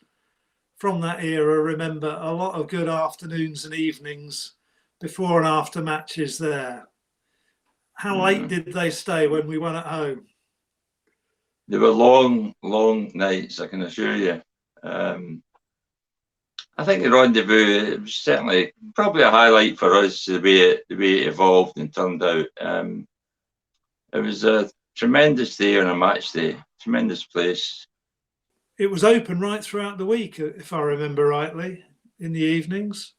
from that era remember a lot of good afternoons and evenings before and after matches there. How late did they stay when we won at home? They were long, long nights, I can assure you. I think the Rendezvous, it was certainly probably a highlight for us, the way it evolved and turned out. It was a tremendous day on a match day, tremendous place. It was open right throughout the week, if I remember rightly, in the evenings.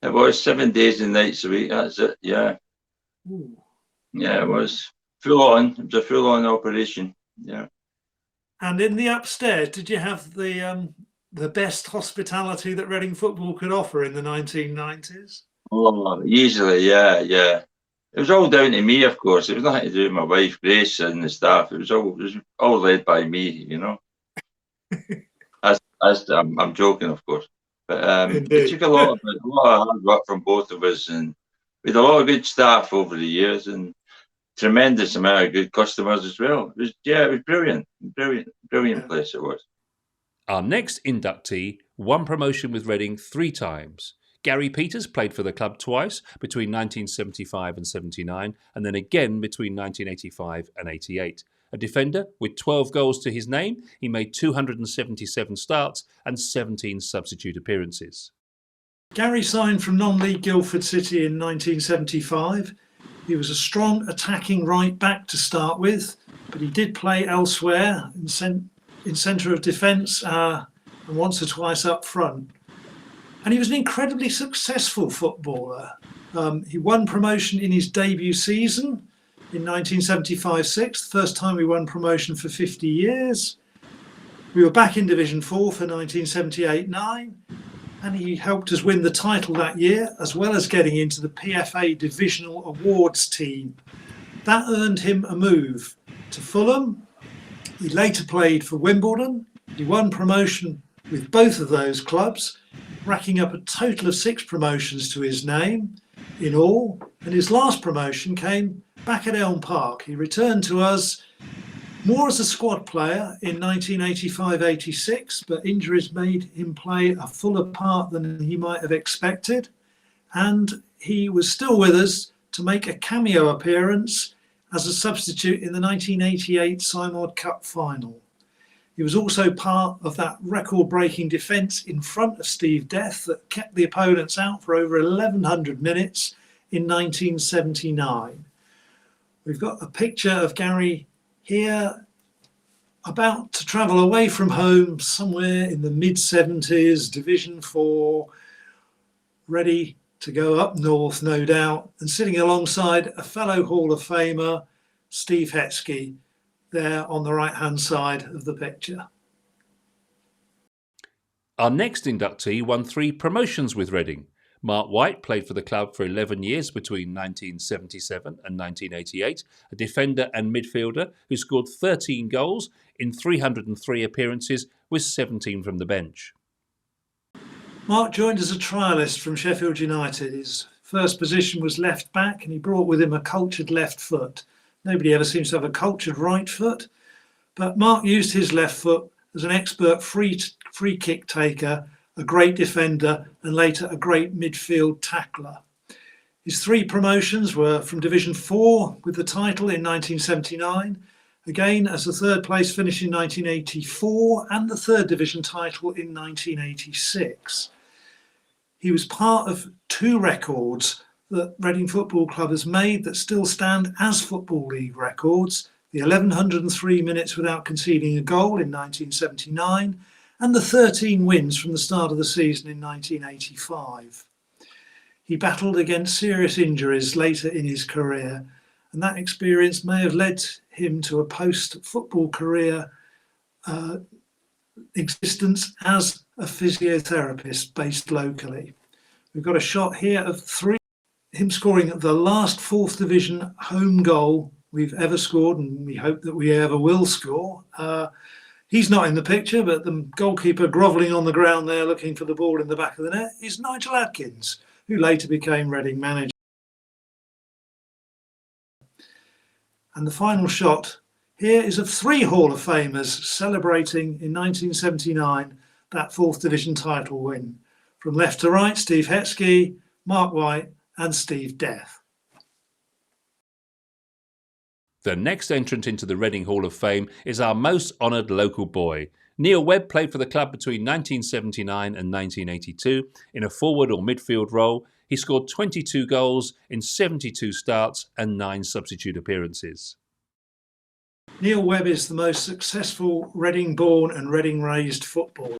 It was 7 days and nights a week, that's it, yeah. Ooh. Yeah, it was full on. It was a full on operation, yeah. And in the upstairs, did you have the best hospitality that Reading football could offer in the 1990s? Oh, easily, yeah. It was all down to me, of course. It was nothing to do with my wife, Grace, and the staff. It was all led by me, you know. I'm joking, of course. But it took a lot of hard work from both of us, and we had a lot of good staff over the years, and tremendous amount of good customers as well. It was brilliant place it was. Our next inductee won promotion with Reading 3 times. Gary Peters played for the club twice, between 1975 and 79, and then again between 1985 and 88. A defender with 12 goals to his name, he made 277 starts and 17 substitute appearances. Gary signed from non-league Guildford City in 1975. He was a strong attacking right back to start with, but he did play elsewhere in centre of defence and once or twice up front. And he was an incredibly successful footballer. He won promotion in his debut season in 1975-6, the first time we won promotion for 50 years. We were back in Division 4 for 1978-9, and he helped us win the title that year, as well as getting into the PFA Divisional Awards team. That earned him a move to Fulham. He later played for Wimbledon. He won promotion with both of those clubs, racking up a total of 6 promotions to his name. in all, and his last promotion came back at Elm Park. He returned to us more as a squad player in 1985-86, but injuries made him play a fuller part than he might have expected, and he was still with us to make a cameo appearance as a substitute in the 1988 Simod Cup final. He was also part of that record-breaking defence in front of Steve Death that kept the opponents out for over 1,100 minutes in 1979. We've got a picture of Gary here about to travel away from home somewhere in the mid-70s, Division 4, ready to go up north, no doubt, and sitting alongside a fellow Hall of Famer, Steve Hetsky, there on the right-hand side of the picture. Our next inductee won 3 promotions with Reading. Mark White played for the club for 11 years between 1977 and 1988, a defender and midfielder who scored 13 goals in 303 appearances with 17 from the bench. Mark joined as a trialist from Sheffield United. His first position was left back, and he brought with him a cultured left foot. Nobody ever seems to have a cultured right foot, but Mark used his left foot as an expert free kick taker, a great defender, and later a great midfield tackler. His 3 promotions were from Division 4 with the title in 1979, again as a third place finish in 1984, and the 3rd Division title in 1986. He was part of 2 records that Reading Football Club has made that still stand as Football League records: the 1,103 minutes without conceding a goal in 1979, and the 13 wins from the start of the season in 1985. He battled against serious injuries later in his career, and that experience may have led him to a post-football career existence as a physiotherapist based locally. We've got a shot here of him scoring the last 4th Division home goal we've ever scored, and we hope that we ever will score. He's not in the picture, but the goalkeeper grovelling on the ground there looking for the ball in the back of the net is Nigel Adkins, who later became Reading manager. And the final shot here is of 3 Hall of Famers celebrating in 1979 that 4th Division title win. From left to right, Steve Hetsky, Mark White and Steve Death. The next entrant into the Reading Hall of Fame is our most honoured local boy. Neil Webb played for the club between 1979 and 1982 in a forward or midfield role. He scored 22 goals in 72 starts and 9 substitute appearances. Neil Webb is the most successful Reading-born and Reading-raised footballer.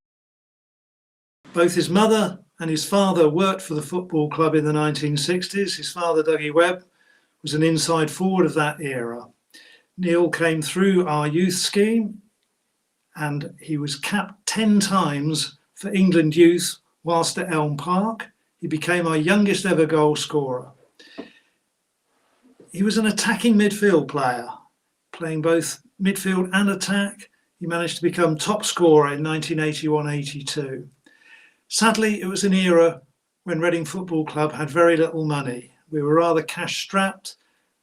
Both his mother and his father worked for the football club in the 1960s. His father, Dougie Webb, was an inside forward of that era. Neil came through our youth scheme, and he was capped 10 times for England youth whilst at Elm Park. He became our youngest ever goal scorer. He was an attacking midfield player, playing both midfield and attack. He managed to become top scorer in 1981-82. Sadly, it was an era when Reading Football Club had very little money. We were rather cash strapped,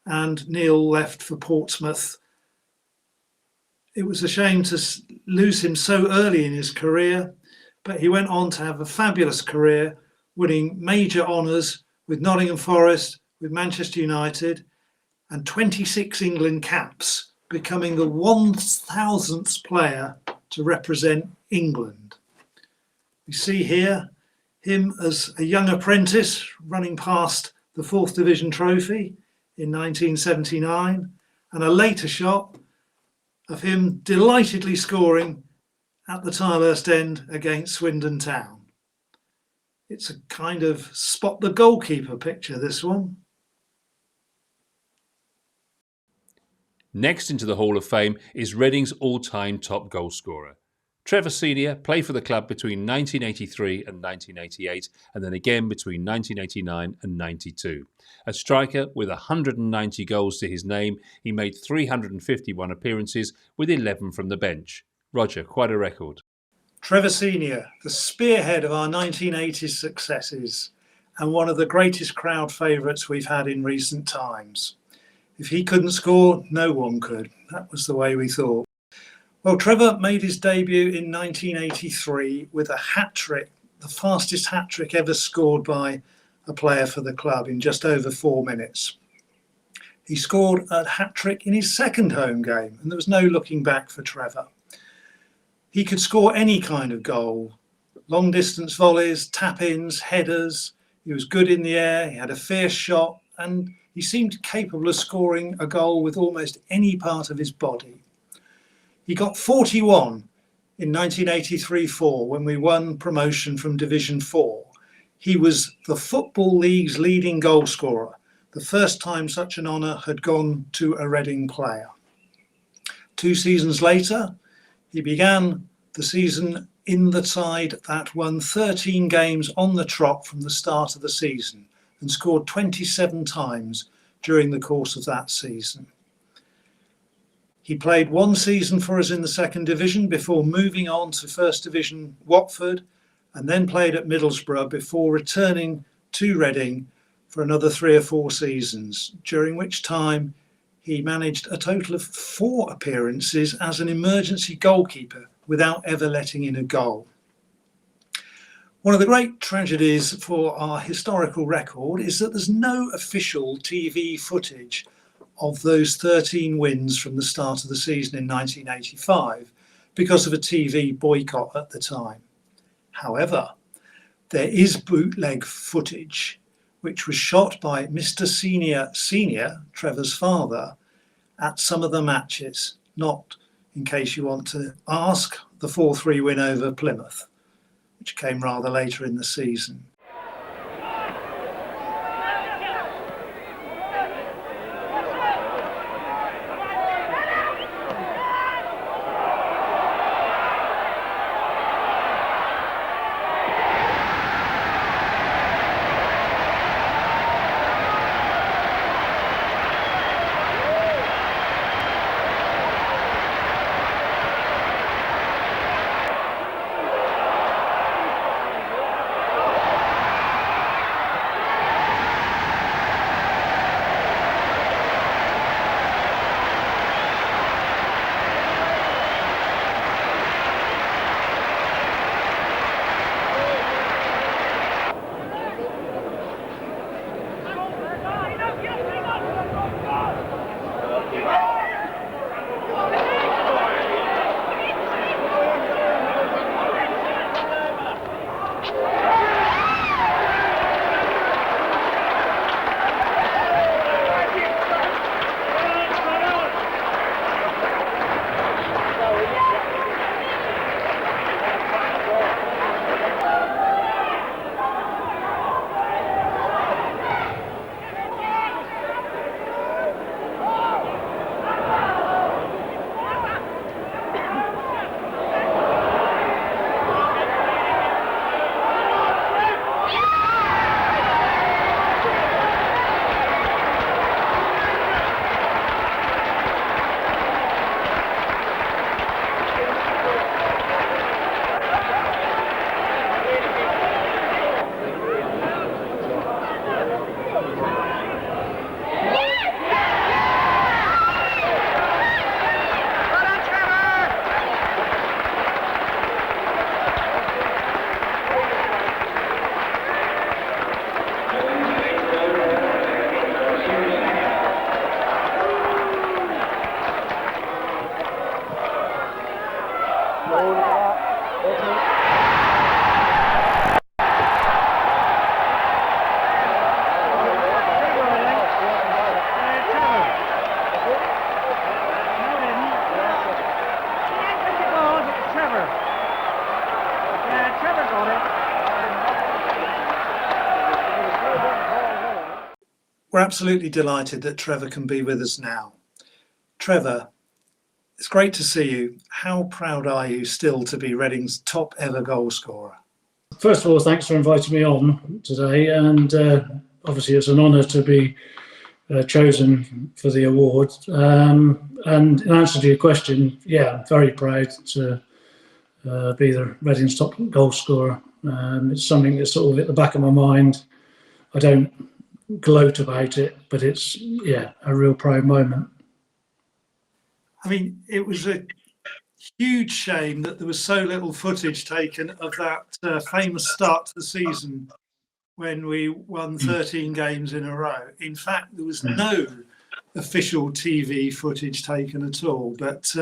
and Neil left for Portsmouth. It was a shame to lose him so early in his career, but he went on to have a fabulous career, winning major honours with Nottingham Forest, with Manchester United, and 26 England caps, becoming the 1,000th player to represent England. We see here him as a young apprentice running past the 4th Division trophy in 1979, and a later shot of him delightedly scoring at the Tilehurst End against Swindon Town. It's a kind of spot the goalkeeper picture, this one. Next into the Hall of Fame is Reading's all-time top goal scorer. Trevor Senior played for the club between 1983 and 1988, and then again between 1989 and 92. A striker with 190 goals to his name, he made 351 appearances with 11 from the bench. Roger, quite a record. Trevor Senior, the spearhead of our 1980s successes. and one of the greatest crowd favourites we've had in recent times. If he couldn't score, no one could. That was the way we thought. Well, Trevor made his debut in 1983 with a hat-trick, the fastest hat-trick ever scored by a player for the club in just over 4 minutes. He scored a hat-trick in his second home game, and there was no looking back for Trevor. He could score any kind of goal, long-distance volleys, tap-ins, headers. He was good in the air, he had a fierce shot, and he seemed capable of scoring a goal with almost any part of his body. He got 41 in 1983-4 when we won promotion from Division 4. He was the Football League's leading goal scorer, the first time such an honour had gone to a Reading player. 2 seasons later, he began the season in the side that won 13 games on the trot from the start of the season and scored 27 times during the course of that season. He played 1 season for us in the second division before moving on to First Division Watford, and then played at Middlesbrough before returning to Reading for another 3 or 4 seasons, during which time he managed a total of 4 appearances as an emergency goalkeeper without ever letting in a goal. One of the great tragedies for our historical record is that there's no official TV footage of those 13 wins from the start of the season in 1985 because of a TV boycott at the time. However, there is bootleg footage which was shot by Mr. Senior, Trevor's father, at some of the matches, not, in case you want to ask, the 4-3 win over Plymouth, which came rather later in the season. We're absolutely delighted that Trevor can be with us now. Trevor, it's great to see you. How proud are you still to be Reading's top ever goal scorer? First of all, thanks for inviting me on today, and obviously it's an honour to be chosen for the award. And in answer to your question, yeah, I'm very proud to be the Reading's top goal scorer. It's something that's sort of at the back of my mind I don't gloat about it, but it's a real proud moment. I mean, it was a huge shame that there was so little footage taken of that famous start to the season when we won 13 games in a row. In fact, there was no official TV footage taken at all, but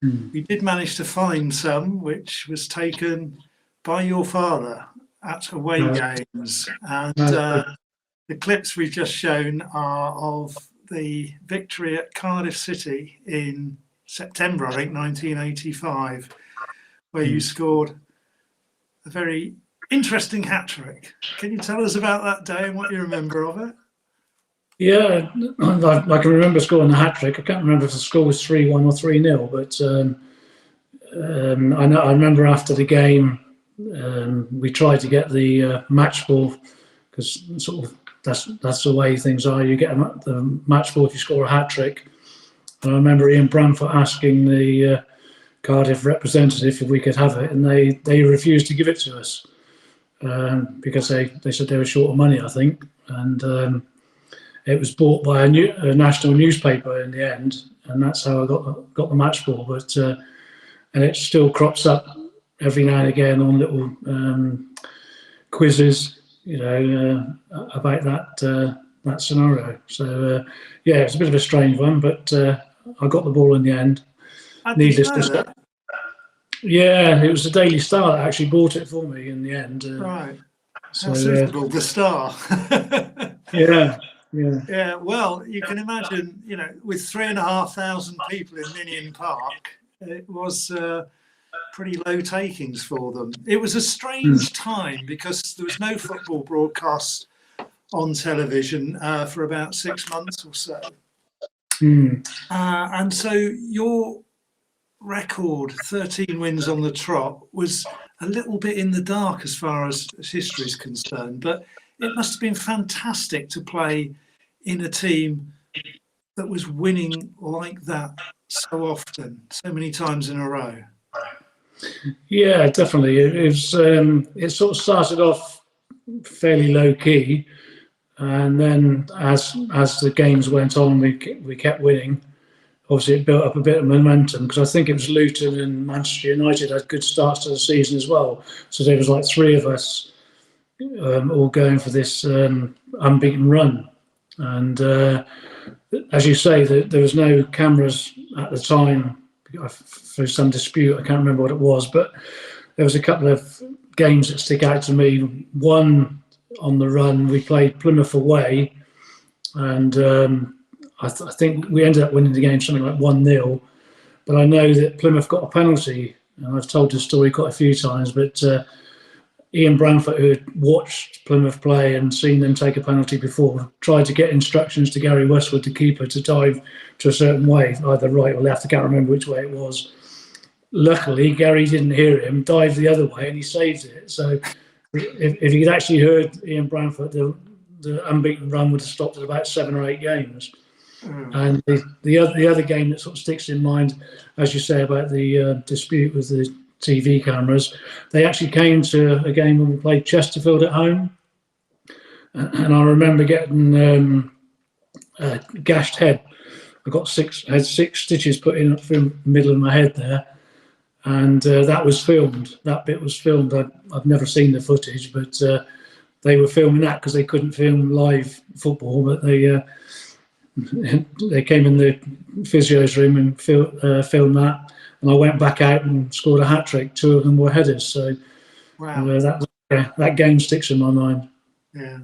we did manage to find some, which was taken by your father at away games. And the clips we've just shown are of the victory at Cardiff City in September, I think, 1985, where you scored a very interesting hat-trick. Can you tell us about that day and what you remember of it? Yeah, I can remember scoring the hat-trick. I can't remember if the score was 3-1 or 3-0, but I remember after the game, we tried to get the match ball, because sort of that's the way things are. You get the match ball if you score a hat-trick. And I remember Ian Branford asking the Cardiff representative if we could have it, and they refused to give it to us because they said they were short of money, I think. And it was bought by a national newspaper in the end, and that's how I got the match ball. But and it still crops up every now and again on little quizzes, about that scenario. So it's a bit of a strange one, but I got the ball in the end. Needless to say, it was the Daily Star that actually bought it for me in the end. Right, so suitable, the Star. Yeah. Well, you can imagine, with 3,500 people in Ninian Park, it was pretty low takings for them. It was a strange time because there was no football broadcast on television for about 6 months or so. And so your record, 13 wins on the trot, was a little bit in the dark as far as history is concerned, but it must have been fantastic to play in a team that was winning like that so often, so many times in a row. Yeah, definitely. It sort of started off fairly low key, and then as the games went on, we kept winning. Obviously, it built up a bit of momentum because I think it was Luton and Manchester United had good starts to the season as well. So there was like three of us all going for this unbeaten run. And as you say, there was no cameras at the time for some dispute. I can't remember what it was, but there was a couple of games that stick out to me. One on the run, we played Plymouth away, and I think we ended up winning the game something like 1-0. But I know that Plymouth got a penalty, and I've told this story quite a few times, but Ian Branford, who had watched Plymouth play and seen them take a penalty before, tried to get instructions to Gary Westwood, the keeper, to dive to a certain way, either right or left. I can't remember which way it was. Luckily, Gary didn't hear him, dived the other way, and he saved it. So if he'd actually heard Ian Branford, the unbeaten run would have stopped at about 7 or 8 games. And the other game that sort of sticks in mind, as you say, about the dispute with the TV cameras, they actually came to a game when we played Chesterfield at home, and I remember getting a gashed head. I had 6 stitches put in through the middle of my head there, and that was filmed. That bit was filmed. I've never seen the footage, but they were filming that because they couldn't film live football, but they came in the physio's room and filmed that, and I went back out and scored a hat-trick. 2 of them were headers, so wow. That game sticks in my mind. Yeah,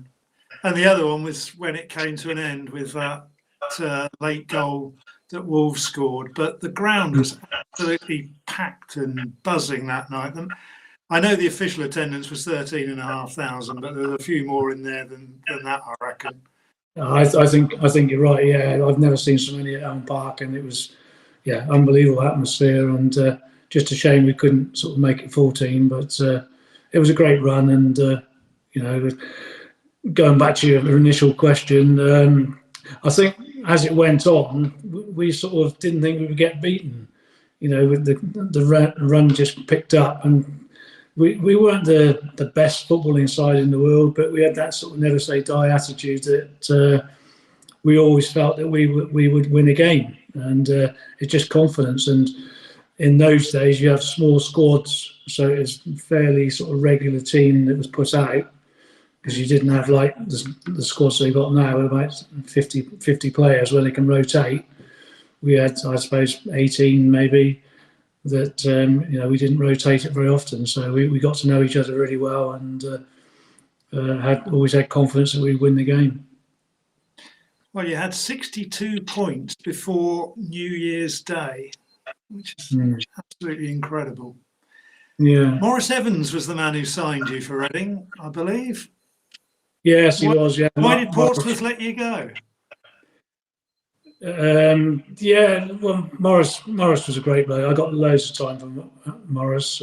and the other one was when it came to an end with that late goal that Wolves scored, but the ground was absolutely packed and buzzing that night. I know the official attendance was 13,500, but there were a few more in there than that, I reckon. I think you're right. Yeah, I've never seen so many at Elm Park, and it was unbelievable atmosphere, and just a shame we couldn't sort of make it 14. But it was a great run, and going back to your initial question, I think as it went on, we sort of didn't think we would get beaten. With the run just picked up, and we weren't the best footballing side in the world, but we had that sort of never say die attitude that we always felt that we would win a game, and it's just confidence. And in those days, you have small squads, so it's a fairly sort of regular team that was put out, because you didn't have like the squads they've got now, about 50 players where they can rotate. We had, I suppose, 18 maybe, that we didn't rotate it very often, so we got to know each other really well, and always had confidence that we'd win the game. Well, you had 62 points before New Year's Day, which is absolutely incredible. Yeah. Maurice Evans was the man who signed you for Reading, I believe. Yes, he was. Yeah. Why did Portsmouth let you go? Well, Morris was a great player. I got loads of time from Morris,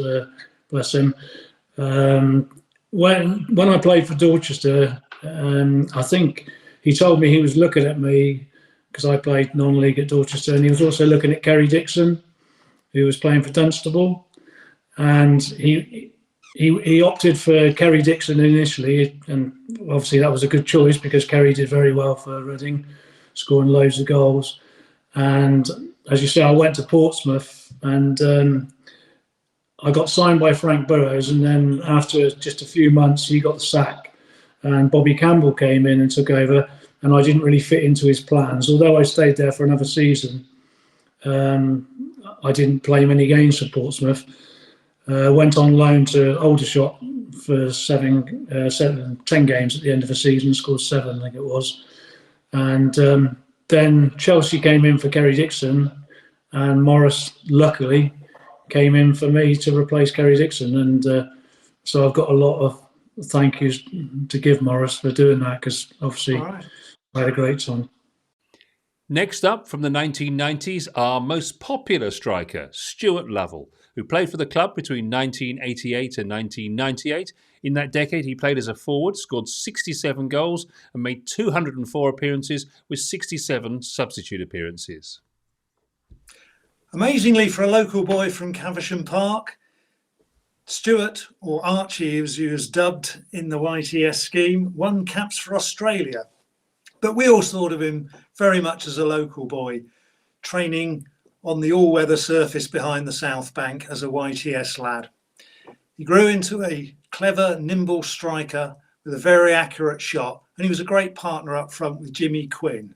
bless him. When I played for Dorchester, I think he told me he was looking at me because I played non-league at Dorchester, and he was also looking at Kerry Dixon, who was playing for Dunstable, and he opted for Kerry Dixon initially, and obviously that was a good choice because Kerry did very well for Reading, scoring loads of goals. And as you say, I went to Portsmouth, and I got signed by Frank Burrows, and then after just a few months he got the sack, and Bobby Campbell came in and took over, and I didn't really fit into his plans. Although I stayed there for another season, I didn't play many games for Portsmouth. Went on loan to Aldershot for 10 games at the end of the season, scored 7, I think it was. And then Chelsea came in for Kerry Dixon, and Morris, luckily, came in for me to replace Kerry Dixon. And so I've got a lot of thank yous to give Morris for doing that, because obviously I had a great time. Next up, from the 1990s, our most popular striker, Stuart Lovell, who played for the club between 1988 and 1998. In that decade, he played as a forward, scored 67 goals and made 204 appearances with 67 substitute appearances. Amazingly, for a local boy from Caversham Park, Stuart, or Archie as he was dubbed in the YTS scheme, won caps for Australia. But we all thought of him very much as a local boy, training on the all-weather surface behind the South Bank as a YTS lad. He grew into a clever, nimble striker with a very accurate shot, and he was a great partner up front with Jimmy Quinn,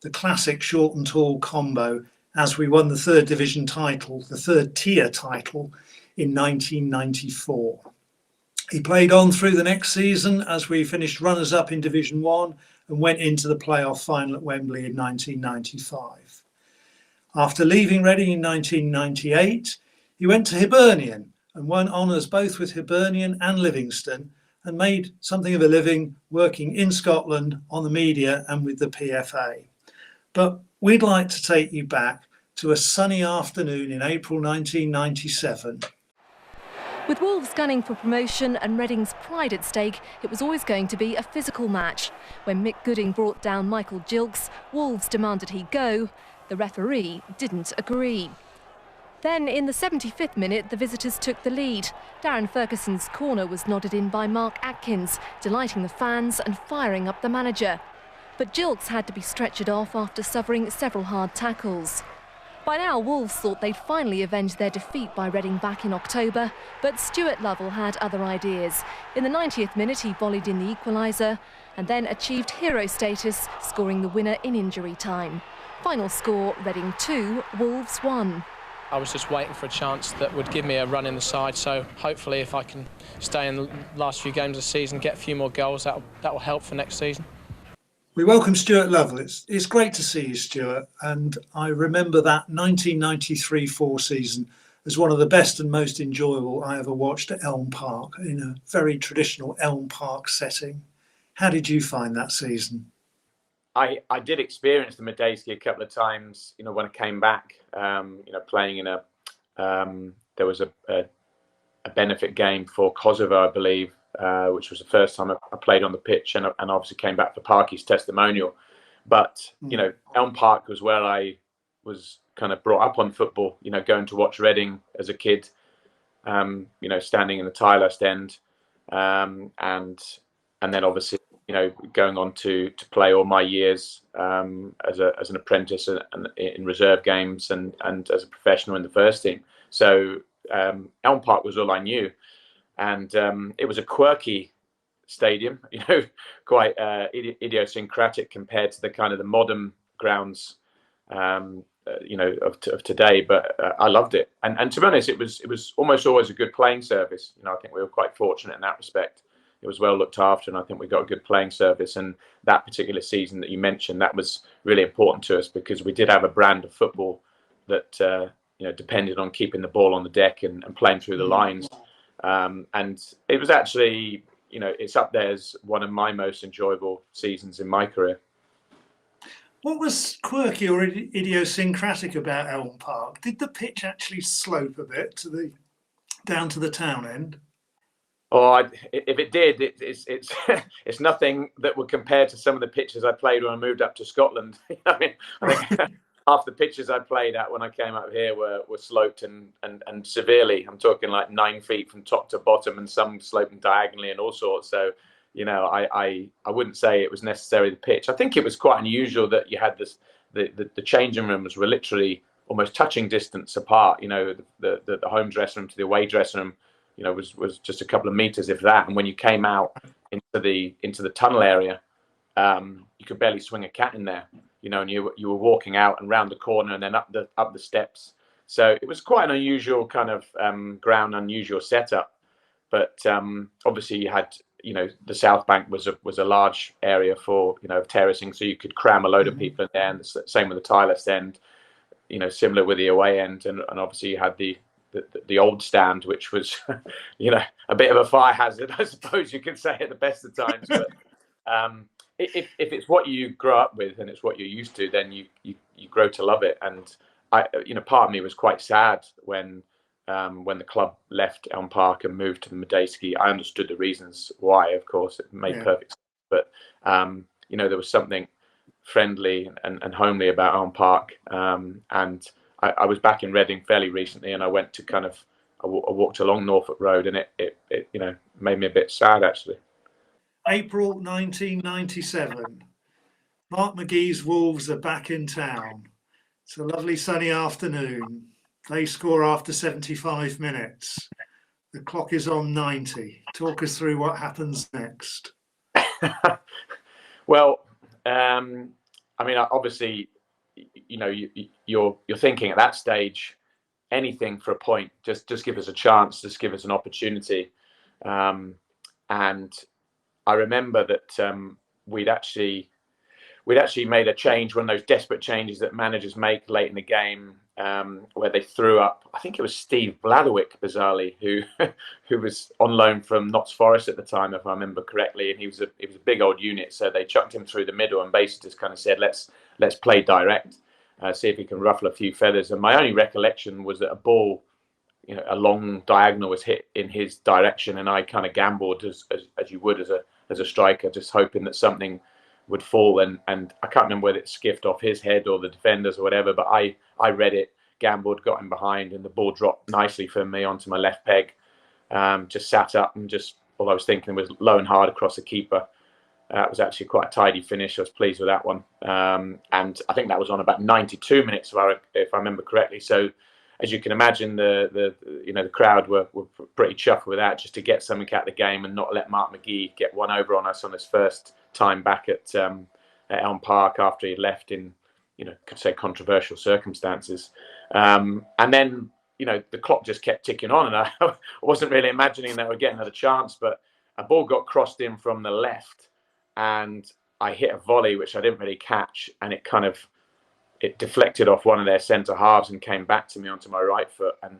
the classic short and tall combo, as we won the third division title, the third tier title, in 1994. He played on through the next season as we finished runners-up in Division 1 and went into the playoff final at Wembley in 1995. After leaving Reading in 1998, he went to Hibernian and won honours both with Hibernian and Livingston, and made something of a living working in Scotland on the media and with the PFA. But we'd like to take you back to a sunny afternoon in April 1997. With Wolves gunning for promotion and Reading's pride at stake, it was always going to be a physical match. When Mick Gooding brought down Michael Gilks, Wolves demanded he go. The referee didn't agree. Then, in the 75th minute, the visitors took the lead. Darren Ferguson's corner was nodded in by Mark Atkins, delighting the fans and firing up the manager. But Gilks had to be stretchered off after suffering several hard tackles. By now, Wolves thought they'd finally avenged their defeat by Reading back in October, but Stuart Lovell had other ideas. In the 90th minute, he volleyed in the equaliser and then achieved hero status, scoring the winner in injury time. Final score, Reading 2, Wolves 1. I was just waiting for a chance that would give me a run in the side, so hopefully if I can stay in the last few games of the season, get a few more goals, that will help for next season. We welcome Stuart Lovell. It's great to see you, Stuart, and I remember that 1993-4 season as one of the best and most enjoyable I ever watched at Elm Park, in a very traditional Elm Park setting. How did you find that season? I did experience the Medeski a couple of times, when I came back, playing in there was a benefit game for Kosovo, I believe, which was the first time I played on the pitch, and obviously came back for Parky's testimonial. But, Elm Park was where I was kind of brought up on football, going to watch Reading as a kid. you know, standing in the Tilehurst end, and then obviously, you know, going on to play all my years as an apprentice and in reserve games and as a professional in the first team. So Elm Park was all I knew, and it was a quirky stadium, you know, quite idiosyncratic compared to the kind of the modern grounds, you know, of today. But I loved it, and to be honest, it was almost always a good playing service. You know, I think we were quite fortunate in that respect. It was well looked after, and I think we got a good playing service. And that particular season that you mentioned, that was really important to us because we did have a brand of football that you know, depended on keeping the ball on the deck and playing through the lines. And it was actually, you know, it's up there as one of my most enjoyable seasons in my career. What was quirky or idiosyncratic about Elm Park? Did the pitch actually slope a bit down to the town end? Oh, if it did, it's it's nothing that would compare to some of the pitches I played when I moved up to Scotland. I mean, I think half the pitches I played at when I came up here were sloped and severely. I'm talking like 9 feet from top to bottom, and some sloping diagonally and all sorts. So, you know, I wouldn't say it was necessarily the pitch. I think it was quite unusual that you had this. The changing rooms were literally almost touching distance apart. You know, the home dressing room to the away dressing room, you know, was just a couple of meters, if that. And when you came out into the tunnel area, you could barely swing a cat in there. You know, and you were walking out and round the corner and then up the steps. So it was quite an unusual kind of ground, unusual setup. But obviously you had, you know, the South Bank was a large area for, you know, terracing, so you could cram a load of people in there. And the same with the Tilehurst end, you know, similar with the away end, and obviously you had the old stand, which was, you know, a bit of a fire hazard, I suppose you could say, at the best of times. But if it's what you grow up with and it's what you're used to, then you grow to love it. And you know, part of me was quite sad when the club left Elm Park and moved to the Medeski. I understood the reasons why, of course, it made perfect sense. But you know, there was something friendly and homely about Elm Park. And I was back in Reading fairly recently, and I went to I walked along Norfolk Road, and it you know, made me a bit sad, actually. April 1997. Mark McGee's Wolves are back in town. It's a lovely sunny afternoon. They score after 75 minutes. The clock is on 90. Talk us through what happens next. Well, I mean, obviously, you know, you're thinking at that stage, anything for a point. Just give us a chance. Just give us an opportunity. And I remember that we'd actually made a change, one of those desperate changes that managers make late in the game, where they threw up, I think it was Steve Blatherwick, bizarrely, who was on loan from Notts Forest at the time, if I remember correctly, and he was a big old unit. So they chucked him through the middle and basically just kind of said, let's play direct, see if he can ruffle a few feathers. And my only recollection was that a ball, you know, a long diagonal was hit in his direction, and I kind of gambled as you would as a striker, just hoping that something would fall, and I can't remember whether it skiffed off his head or the defenders or whatever, but I read it, gambled, got him behind, and the ball dropped nicely for me onto my left peg. Just sat up and just all I was thinking was low and hard across the keeper. It was actually quite a tidy finish. I was pleased with that one, and I think that was on about 92 minutes if I remember correctly. So as you can imagine, the you know, the crowd were pretty chuffed with that, just to get something out of the game and not let Mark McGee get one over on us on his first time back at Elm Park after he left in, you know, could say controversial circumstances. And then, you know, the clock just kept ticking on, and I wasn't really imagining that we'd get another chance, but a ball got crossed in from the left, and I hit a volley which I didn't really catch, and it deflected off one of their centre halves and came back to me onto my right foot, and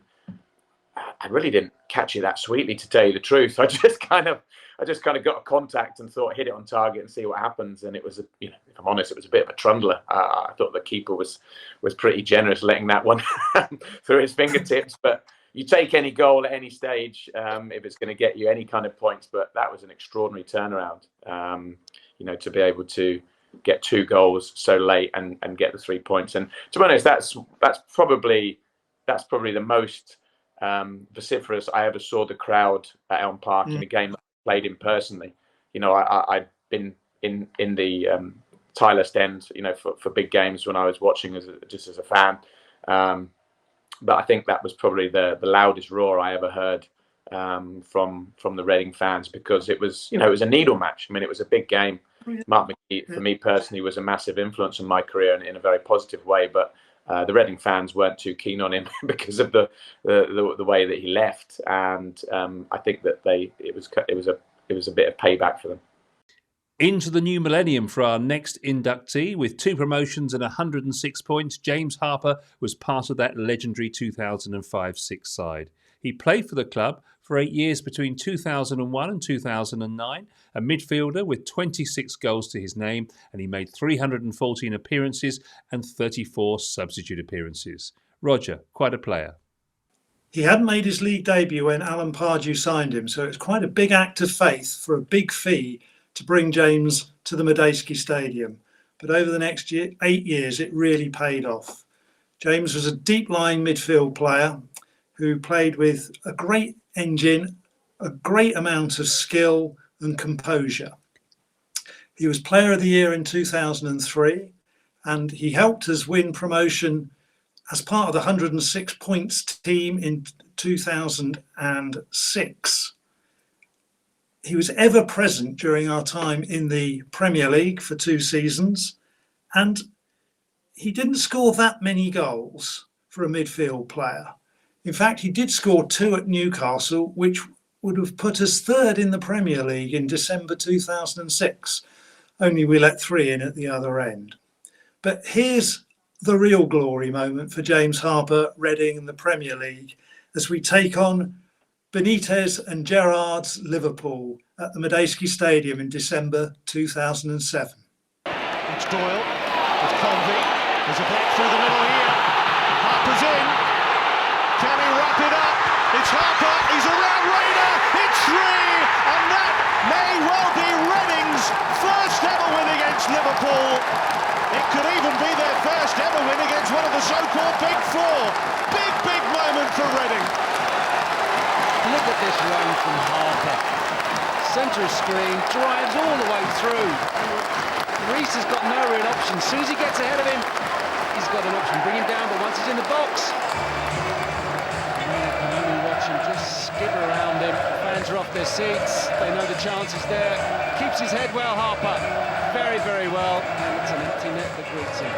I really didn't catch it that sweetly, to tell you the truth. I just kind of got a contact and thought, hit it on target and see what happens. And it was, you know, if I'm honest, it was a bit of a trundler. I thought the keeper was pretty generous letting that one through his fingertips. But you take any goal at any stage if it's going to get you any kind of points. But that was an extraordinary turnaround, you know, to be able to get 2 goals so late and get the 3 points. And to be honest, that's probably the most vociferous I ever saw the crowd at Elm Park in a game that I played in personally. You know, I'd been in the Tylehurst End, you know, for big games when I was watching just as a fan. But I think that was probably the loudest roar I ever heard from the Reading fans, because it was, you know, it was a needle match. I mean, it was a big game. Mark McGee, for me personally, was a massive influence on my career in a very positive way. But the Reading fans weren't too keen on him because of the way that he left, and I think that it was a bit of payback for them. Into the new millennium for our next inductee. With 2 promotions and 106 points, James Harper was part of that legendary 2005-06 side. He played for the club for 8 years between 2001 and 2009, a midfielder with 26 goals to his name, and he made 314 appearances and 34 substitute appearances. Roger, quite a player. He hadn't made his league debut when Alan Pardew signed him, so it's quite a big act of faith for a big fee to bring James to the Medeski Stadium. But over the next 8 years, it really paid off. James was a deep-lying midfield player who played with a great engine, a great amount of skill and composure. He was Player of the Year in 2003, and he helped us win promotion as part of the 106 points team in 2006. He was ever present during our time in the Premier League for 2 seasons, and he didn't score that many goals for a midfield player. In fact, he did score 2 at Newcastle, which would have put us 3rd in the Premier League in December 2006, only we let 3 in at the other end. But here's the real glory moment for James Harper, Reading and the Premier League, as we take on Benitez and Gerrard's Liverpool at the Medeski Stadium in December 2007. It's Doyle with Convey. There's a break through the middle here. Harper's in. Can he wrap it up? It's Harper. He's around Rayner. It's 3, and that may well be Reading's first ever win against Liverpool. It could even be their first ever win against one of the so-called Big Four. Big moment for Reading. Look at this run from Harper. Centre of screen, drives all the way through. Reese has got no real option. As soon as he gets ahead of him, he's got an option. Bring him down, but once he's in the box, you can only watch him just skip around him. The fans are off their seats. They know the chance is there. Keeps his head well, Harper. Very well. And it's an empty net that greets him.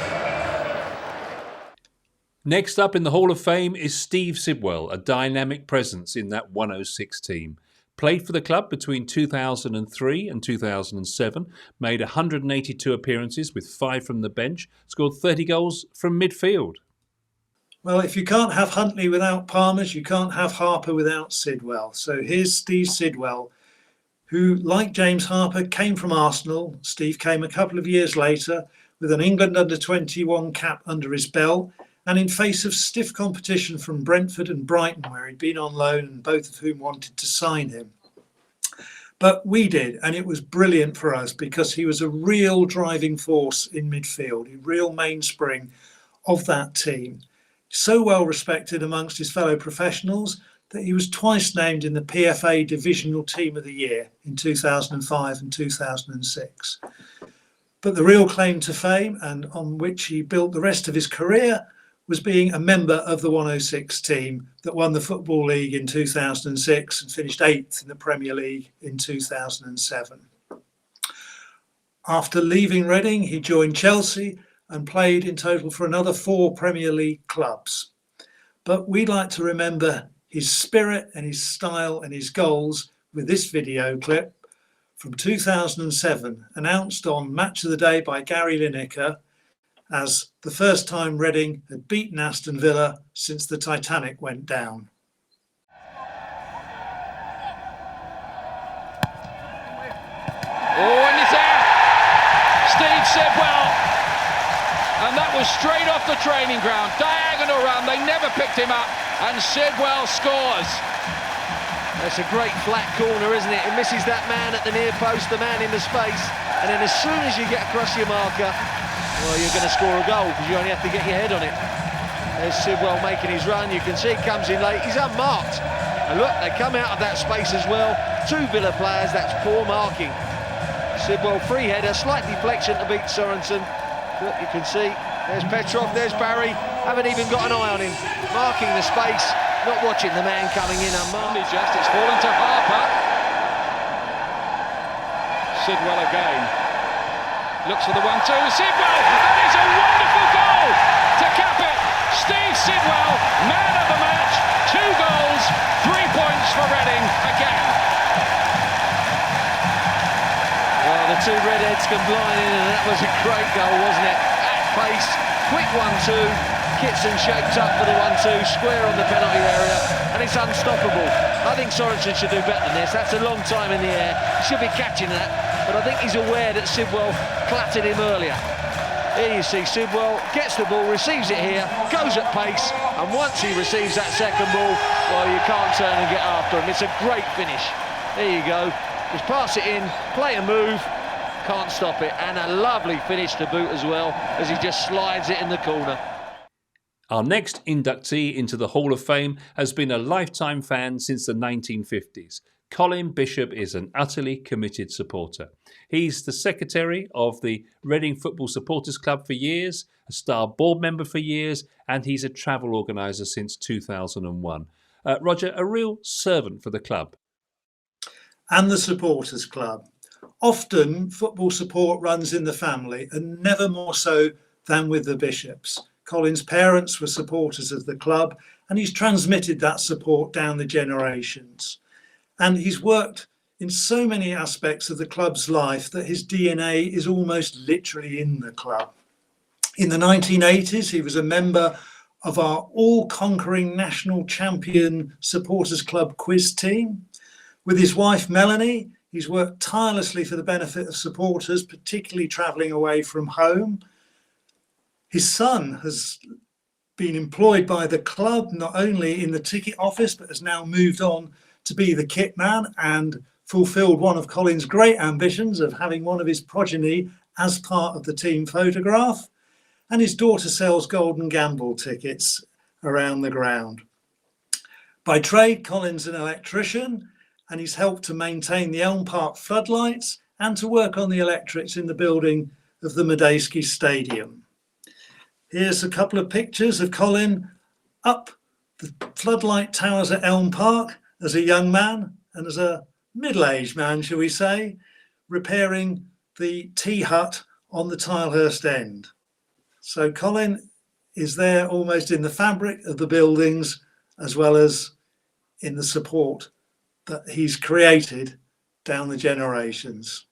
Next up in the Hall of Fame is Steve Sidwell, a dynamic presence in that 106 team. Played for the club between 2003 and 2007, made 182 appearances with 5 from the bench, scored 30 goals from midfield. Well, if you can't have Huntley without Palmers, you can't have Harper without Sidwell. So here's Steve Sidwell, who, like James Harper, came from Arsenal. Steve came a couple of years later with an England under-21 cap under his belt, and in face of stiff competition from Brentford and Brighton, where he'd been on loan and both of whom wanted to sign him. But we did, and it was brilliant for us because he was a real driving force in midfield, a real mainspring of that team. So well respected amongst his fellow professionals that he was twice named in the PFA Divisional Team of the Year in 2005 and 2006. But the real claim to fame, and on which he built the rest of his career, was being a member of the 106 team that won the Football League in 2006 and finished 8th in the Premier League in 2007. After leaving Reading, he joined Chelsea and played in total for another 4 Premier League clubs. But we'd like to remember his spirit and his style and his goals with this video clip from 2007, announced on Match of the Day by Gary Lineker, as the first time Reading had beaten Aston Villa since the Titanic went down. Oh, and it's out! Steve Sidwell! And that was straight off the training ground. Diagonal run, they never picked him up, and Sidwell scores. That's a great flat corner, isn't it? It misses that man at the near post, the man in the space, and then as soon as you get across your marker, well, you're going to score a goal because you only have to get your head on it. There's Sidwell making his run. You can see it comes in late. He's unmarked. And look, they come out of that space as well. 2 Villa players, that's poor marking. Sidwell free header, slight deflection to beat Sorensen. Look, you can see, there's Petrov, there's Barry. Haven't even got an eye on him. Marking the space, not watching the man coming in unmarked. It's fallen to Harper. Sidwell again. Looks for the 1-2. Sidwell! That is a wonderful goal to cap it. Steve Sidwell, man of the match. 2 goals, 3 points for Reading again. Well, the 2 redheads combined in, and that was a great goal, wasn't it? At pace, quick 1-2. Kitson shaped up for the 1-2, square on the penalty area, and it's unstoppable. I think Sorensen should do better than this. That's a long time in the air. Should be catching that, but I think he's aware that Sidwell clattered him earlier. Here you see Sidwell gets the ball, receives it here, goes at pace, and once he receives that second ball, well, you can't turn and get after him. It's a great finish. There you go. Just pass it in, play a move, can't stop it, and a lovely finish to boot as well, as he just slides it in the corner. Our next inductee into the Hall of Fame has been a lifetime fan since the 1950s. Colin Bishop is an utterly committed supporter. He's the secretary of the Reading Football Supporters Club for years, a star board member for years, and he's a travel organiser since 2001. Roger, a real servant for the club. And the Supporters Club. Often football support runs in the family, and never more so than with the Bishops. Colin's parents were supporters of the club, and he's transmitted that support down the generations. And he's worked in so many aspects of the club's life that his DNA is almost literally in the club. In the 1980s, he was a member of our all-conquering national champion supporters club quiz team. With his wife, Melanie, he's worked tirelessly for the benefit of supporters, particularly travelling away from home. His son has been employed by the club, not only in the ticket office, but has now moved on to be the kit man and fulfilled one of Colin's great ambitions of having one of his progeny as part of the team photograph. And his daughter sells Golden Gamble tickets around the ground. By trade, Colin's an electrician, and he's helped to maintain the Elm Park floodlights and to work on the electrics in the building of the Medeski Stadium. Here's a couple of pictures of Colin up the floodlight towers at Elm Park as a young man and as a middle-aged man, shall we say, repairing the tea hut on the Tilehurst end. So Colin is there almost in the fabric of the buildings as well as in the support that he's created down the generations.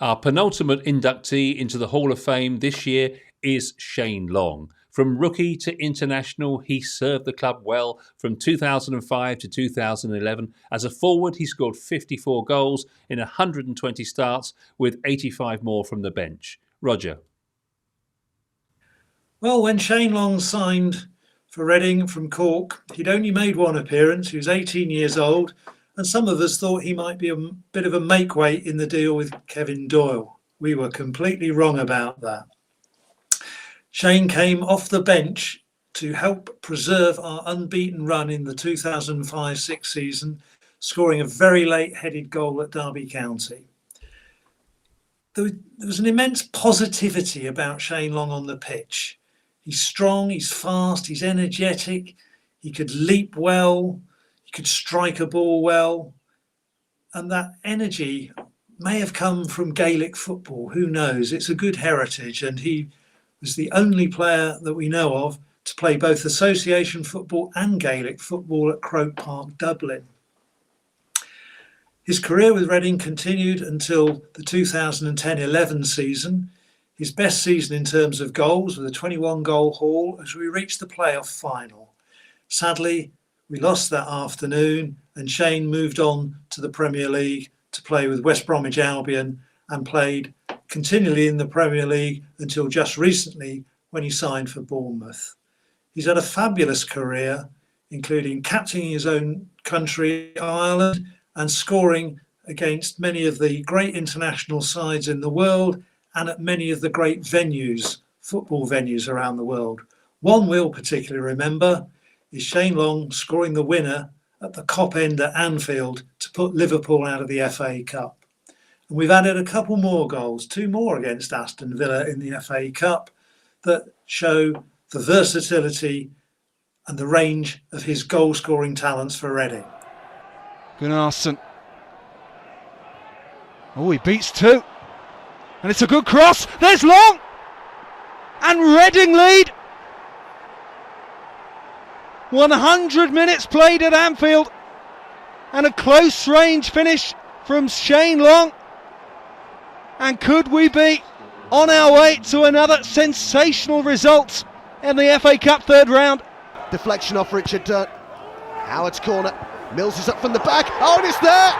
Our penultimate inductee into the Hall of Fame this year is Shane Long. From rookie to international, he served the club well from 2005 to 2011. As a forward, he scored 54 goals in 120 starts, with 85 more from the bench. Roger. Well, when Shane Long signed for Reading from Cork, he'd only made one appearance. He was 18 years old, and some of us thought he might be a bit of a make-weight in the deal with Kevin Doyle. We were completely wrong about that. Shane came off the bench to help preserve our unbeaten run in the 2005-06 season, scoring a very late-headed goal at Derby County. There was an immense positivity about Shane Long on the pitch. He's strong, he's fast, he's energetic, he could leap well, he could strike a ball well, and that energy may have come from Gaelic football, who knows? It's a good heritage, and he was the only player that we know of to play both association football and Gaelic football at Croke Park, Dublin. His career with Reading continued until the 2010-11 season, his best season in terms of goals with a 21-goal haul as we reached the playoff final. Sadly, we lost that afternoon and Shane moved on to the Premier League to play with West Bromwich Albion and played continually in the Premier League until just recently when he signed for Bournemouth. He's had a fabulous career, including captaining his own country, Ireland, and scoring against many of the great international sides in the world and at many of the great venues, football venues around the world. One we'll particularly remember is Shane Long scoring the winner at the Cop End at Anfield to put Liverpool out of the FA Cup. And we've added a couple more goals, 2 more against Aston Villa in the FA Cup, that show the versatility and the range of his goal-scoring talents for Reading. Gunnarsson. Oh, he beats 2. And it's a good cross. There's Long! And Reading lead. 100 minutes played at Anfield. And a close range finish from Shane Long. And could we be on our way to another sensational result in the FA Cup third round? Deflection off Richard Dunn. Howard's corner. Mills is up from the back. Oh, and it's there!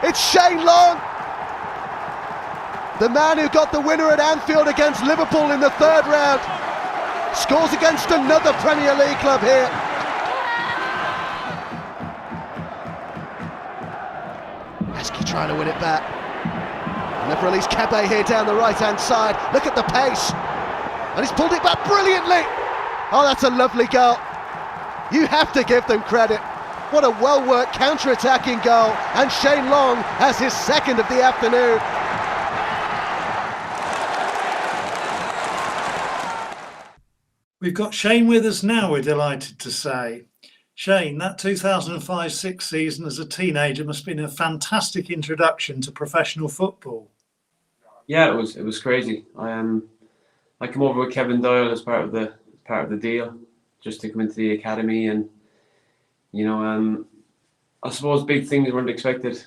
It's Shane Long! The man who got the winner at Anfield against Liverpool in the third round scores against another Premier League club here. Heskey trying to win it back. And they've released Kebe here down the right-hand side. Look at the pace. And he's pulled it back brilliantly. Oh, that's a lovely goal. You have to give them credit. What a well-worked counter-attacking goal. And Shane Long has his second of the afternoon. We've got Shane with us now, we're delighted to say. Shane, that 2005-06 season as a teenager must have been a fantastic introduction to professional football. Yeah, it was crazy. I came over with Kevin Doyle as part of the deal, just to come into the academy, and I suppose big things weren't expected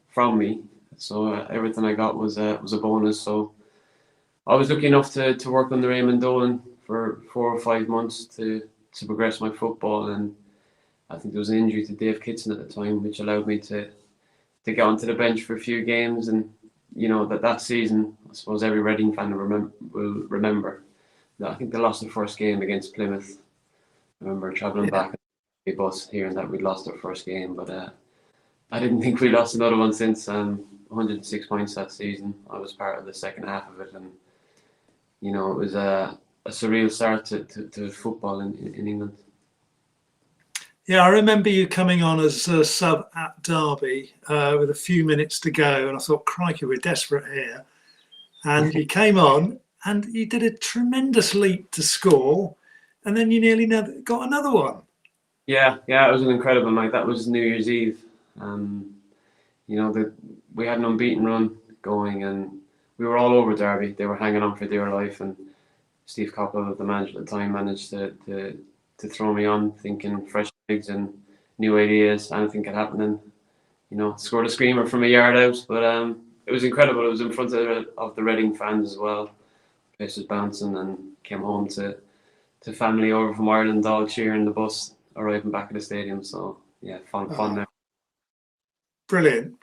from me, so everything I got was a bonus. So I was lucky enough to work under Raymond Dolan for 4 or 5 months to progress my football, and I think there was an injury to Dave Kitson at the time, which allowed me to get onto the bench for a few games. And that season, I suppose every Reading fan will remember that I think they lost the first game against Plymouth. I remember travelling back on the bus hearing that we'd lost our first game, but I didn't think we lost another one since. 106 points that season. I was part of the second half of it, and it was a surreal start to football in England. Yeah, I remember you coming on as a sub at Derby with a few minutes to go, and I thought, crikey, we're desperate here. And you came on and you did a tremendous leap to score, and then you nearly got another one. Yeah, it was an incredible night. That was New Year's Eve. We had an unbeaten run going, and we were all over Derby. They were hanging on for dear life, and Steve Coppell, the manager at the time, managed to throw me on, thinking fresh legs and new ideas, anything could happen, and scored a screamer from a yard out. But it was incredible. It was in front of the Reading fans as well. The place was bouncing, and came home to family over from Ireland, all cheering the bus arriving back at the stadium. So yeah, fun there. Brilliant.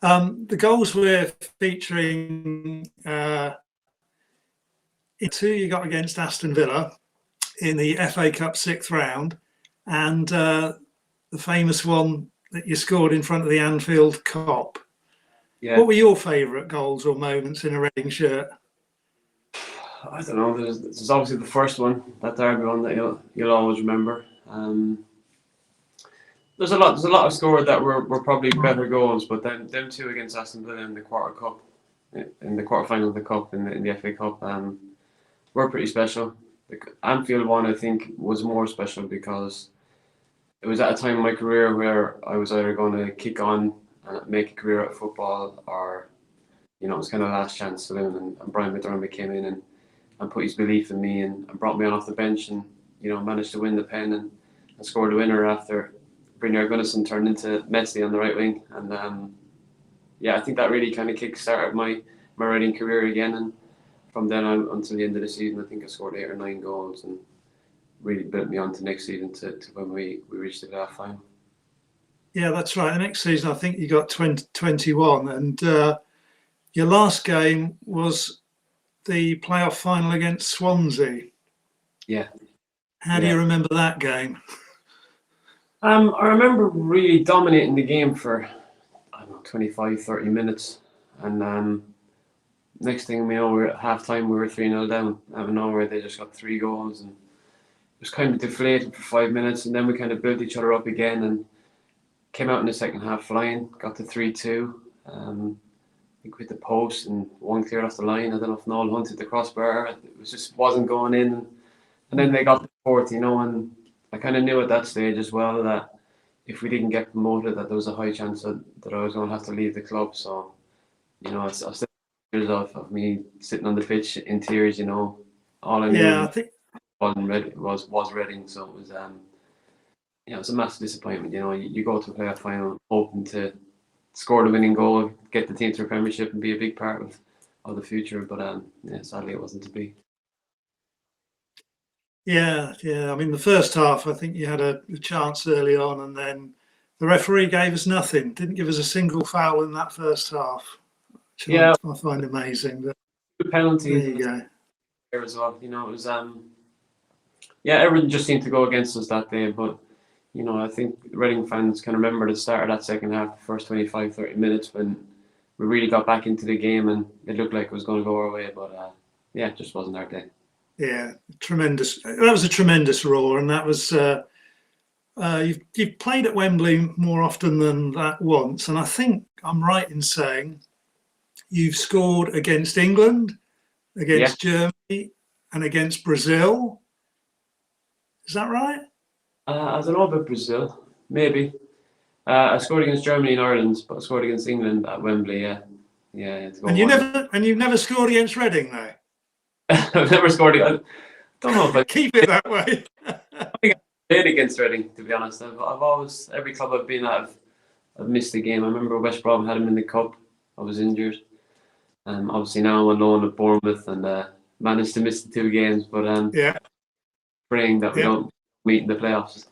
The goals we're featuring, 2 you got against Aston Villa in the FA Cup 6th round, and the famous one that you scored in front of the Anfield Cop. Yeah. What were your favourite goals or moments in a Reading shirt? I don't know. There's obviously the first one, that Derby one that you'll always remember. There's a lot of scored that were probably better goals, but them 2 against Aston Villa in the quarter-final of the Cup in the FA Cup were pretty special. The Anfield one, I think, was more special because it was at a time in my career where I was either going to kick on and make a career out of football, or it was kind of last chance saloon. And Brian McDermott came in and put his belief in me and brought me on off the bench, and managed to win the pen and scored the winner after Brynjar Gunnarsson turned into Messi on the right wing. And I think that really kind of kick-started my Reading career again. And from then on until the end of the season, I think I scored 8 or 9 goals, and really built me on to next season to when we reached the playoff final. Yeah, that's right. The next season, I think you got 21, and your last game was the playoff final against Swansea. Yeah. How do you remember that game? I remember really dominating the game for 25, 30 minutes, and next thing we know, we're at half time, we were 3-0 down. Out of nowhere, they just got 3 goals, and it was kind of deflated for 5 minutes, and then we kind of built each other up again and came out in the second half flying, got to 3-2. I think with the post and one cleared off the line. I don't know if Noel hunted the crossbar. It was just wasn't going in. And then they got the fourth, and I kind of knew at that stage as well that if we didn't get promoted, that there was a high chance that I was going to have to leave the club. So, I still years of me sitting on the pitch in tears. All I knew Yeah, I think was Reading. So it was it was a massive disappointment. You go to a playoff final hoping to score the winning goal, get the team to the Premiership, and be a big part of the future. But sadly, it wasn't to be. Yeah. I mean, the first half, I think you had a chance early on, and then the referee gave us nothing. Didn't give us a single foul in that first half. Which I find amazing. But the penalty. There you go. There as well. It was everything just seemed to go against us that day. But I think Reading fans can remember the start of that second half, the first 25-30 minutes when we really got back into the game and it looked like it was going to go our way. But it just wasn't our day. Yeah, tremendous. That was a tremendous roar, and that was. You've played at Wembley more often than that once, and I think I'm right in saying you've scored against England, against Germany, and against Brazil. Is that right? I don't know about Brazil. Maybe. I scored against Germany and Ireland, but I scored against England at Wembley. Yeah. And you've never scored against Reading, though. I've never scored. I don't know if I keep it that way. I think I played against Reading, to be honest. I've always, every club I've been at, I've missed a game. I remember West Brom had him in the cup. I was injured. Obviously now I'm on loan at Bournemouth and managed to miss the 2 games. But praying that we don't meet in the playoffs.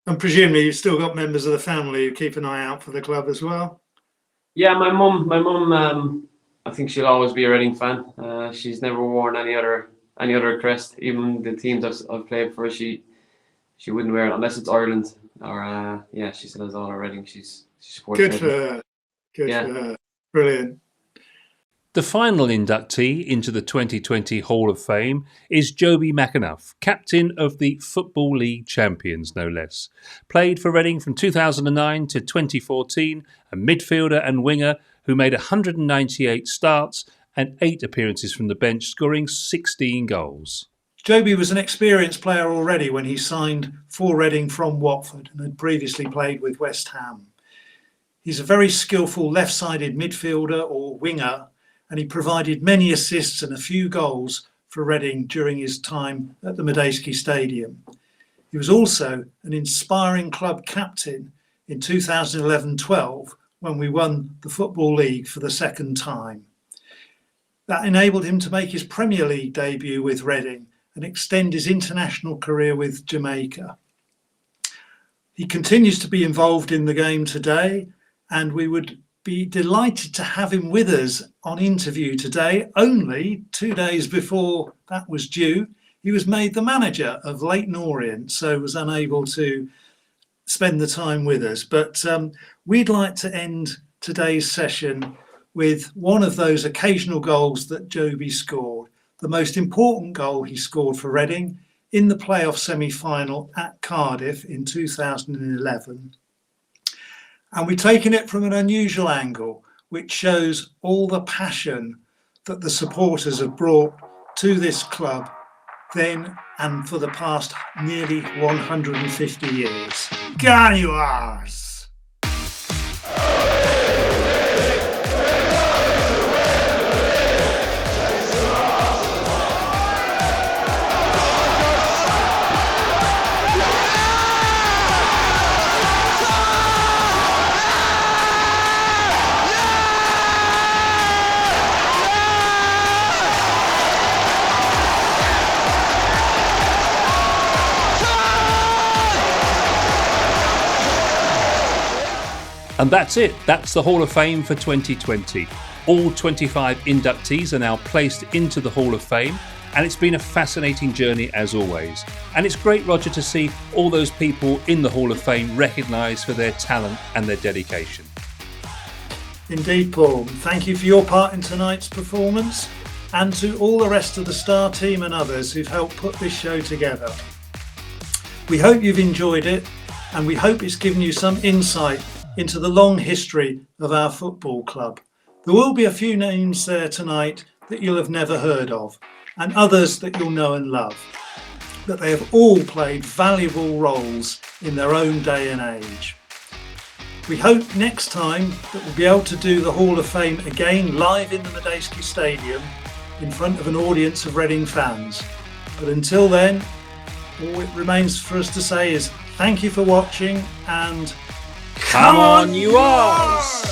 And presumably you've still got members of the family who keep an eye out for the club as well. Yeah, my mum. I think she'll always be a Reading fan. She's never worn any other crest. Even the teams I've played for, she wouldn't wear it unless it's Ireland or she still has all her Reading. She supports Good for her. Good for her. Brilliant. The final inductee into the 2020 Hall of Fame is Joby McAnuff, captain of the Football League champions, no less. Played for Reading from 2009 to 2014, a midfielder and winger who made 198 starts and 8 appearances from the bench, scoring 16 goals. Joby was an experienced player already when he signed for Reading from Watford and had previously played with West Ham. He's a very skillful left-sided midfielder or winger, and he provided many assists and a few goals for Reading during his time at the Medeski Stadium. He was also an inspiring club captain in 2011-12 when we won the Football League for the second time. That enabled him to make his Premier League debut with Reading and extend his international career with Jamaica. He continues to be involved in the game today, and we would be delighted to have him with us on interview today. Only 2 days before that was due, he was made the manager of Leyton Orient, so was unable to spend the time with us. But we'd like to end today's session with one of those occasional goals that Joby scored, the most important goal he scored for Reading in the playoff semi-final at Cardiff in 2011. And we've taken it from an unusual angle, which shows all the passion that the supporters have brought to this club then and for the past nearly 150 years. Ganuars! And that's it. That's the Hall of Fame for 2020. All 25 inductees are now placed into the Hall of Fame, and it's been a fascinating journey as always. And it's great, Roger, to see all those people in the Hall of Fame recognised for their talent and their dedication. Indeed, Paul. Thank you for your part in tonight's performance, and to all the rest of the Star team and others who've helped put this show together. We hope you've enjoyed it, and we hope it's given you some insight into the long history of our football club. There will be a few names there tonight that you'll have never heard of, and others that you'll know and love. But they have all played valuable roles in their own day and age. We hope next time that we'll be able to do the Hall of Fame again live in the Medeski Stadium in front of an audience of Reading fans. But until then, all it remains for us to say is thank you for watching and come on, you Owls!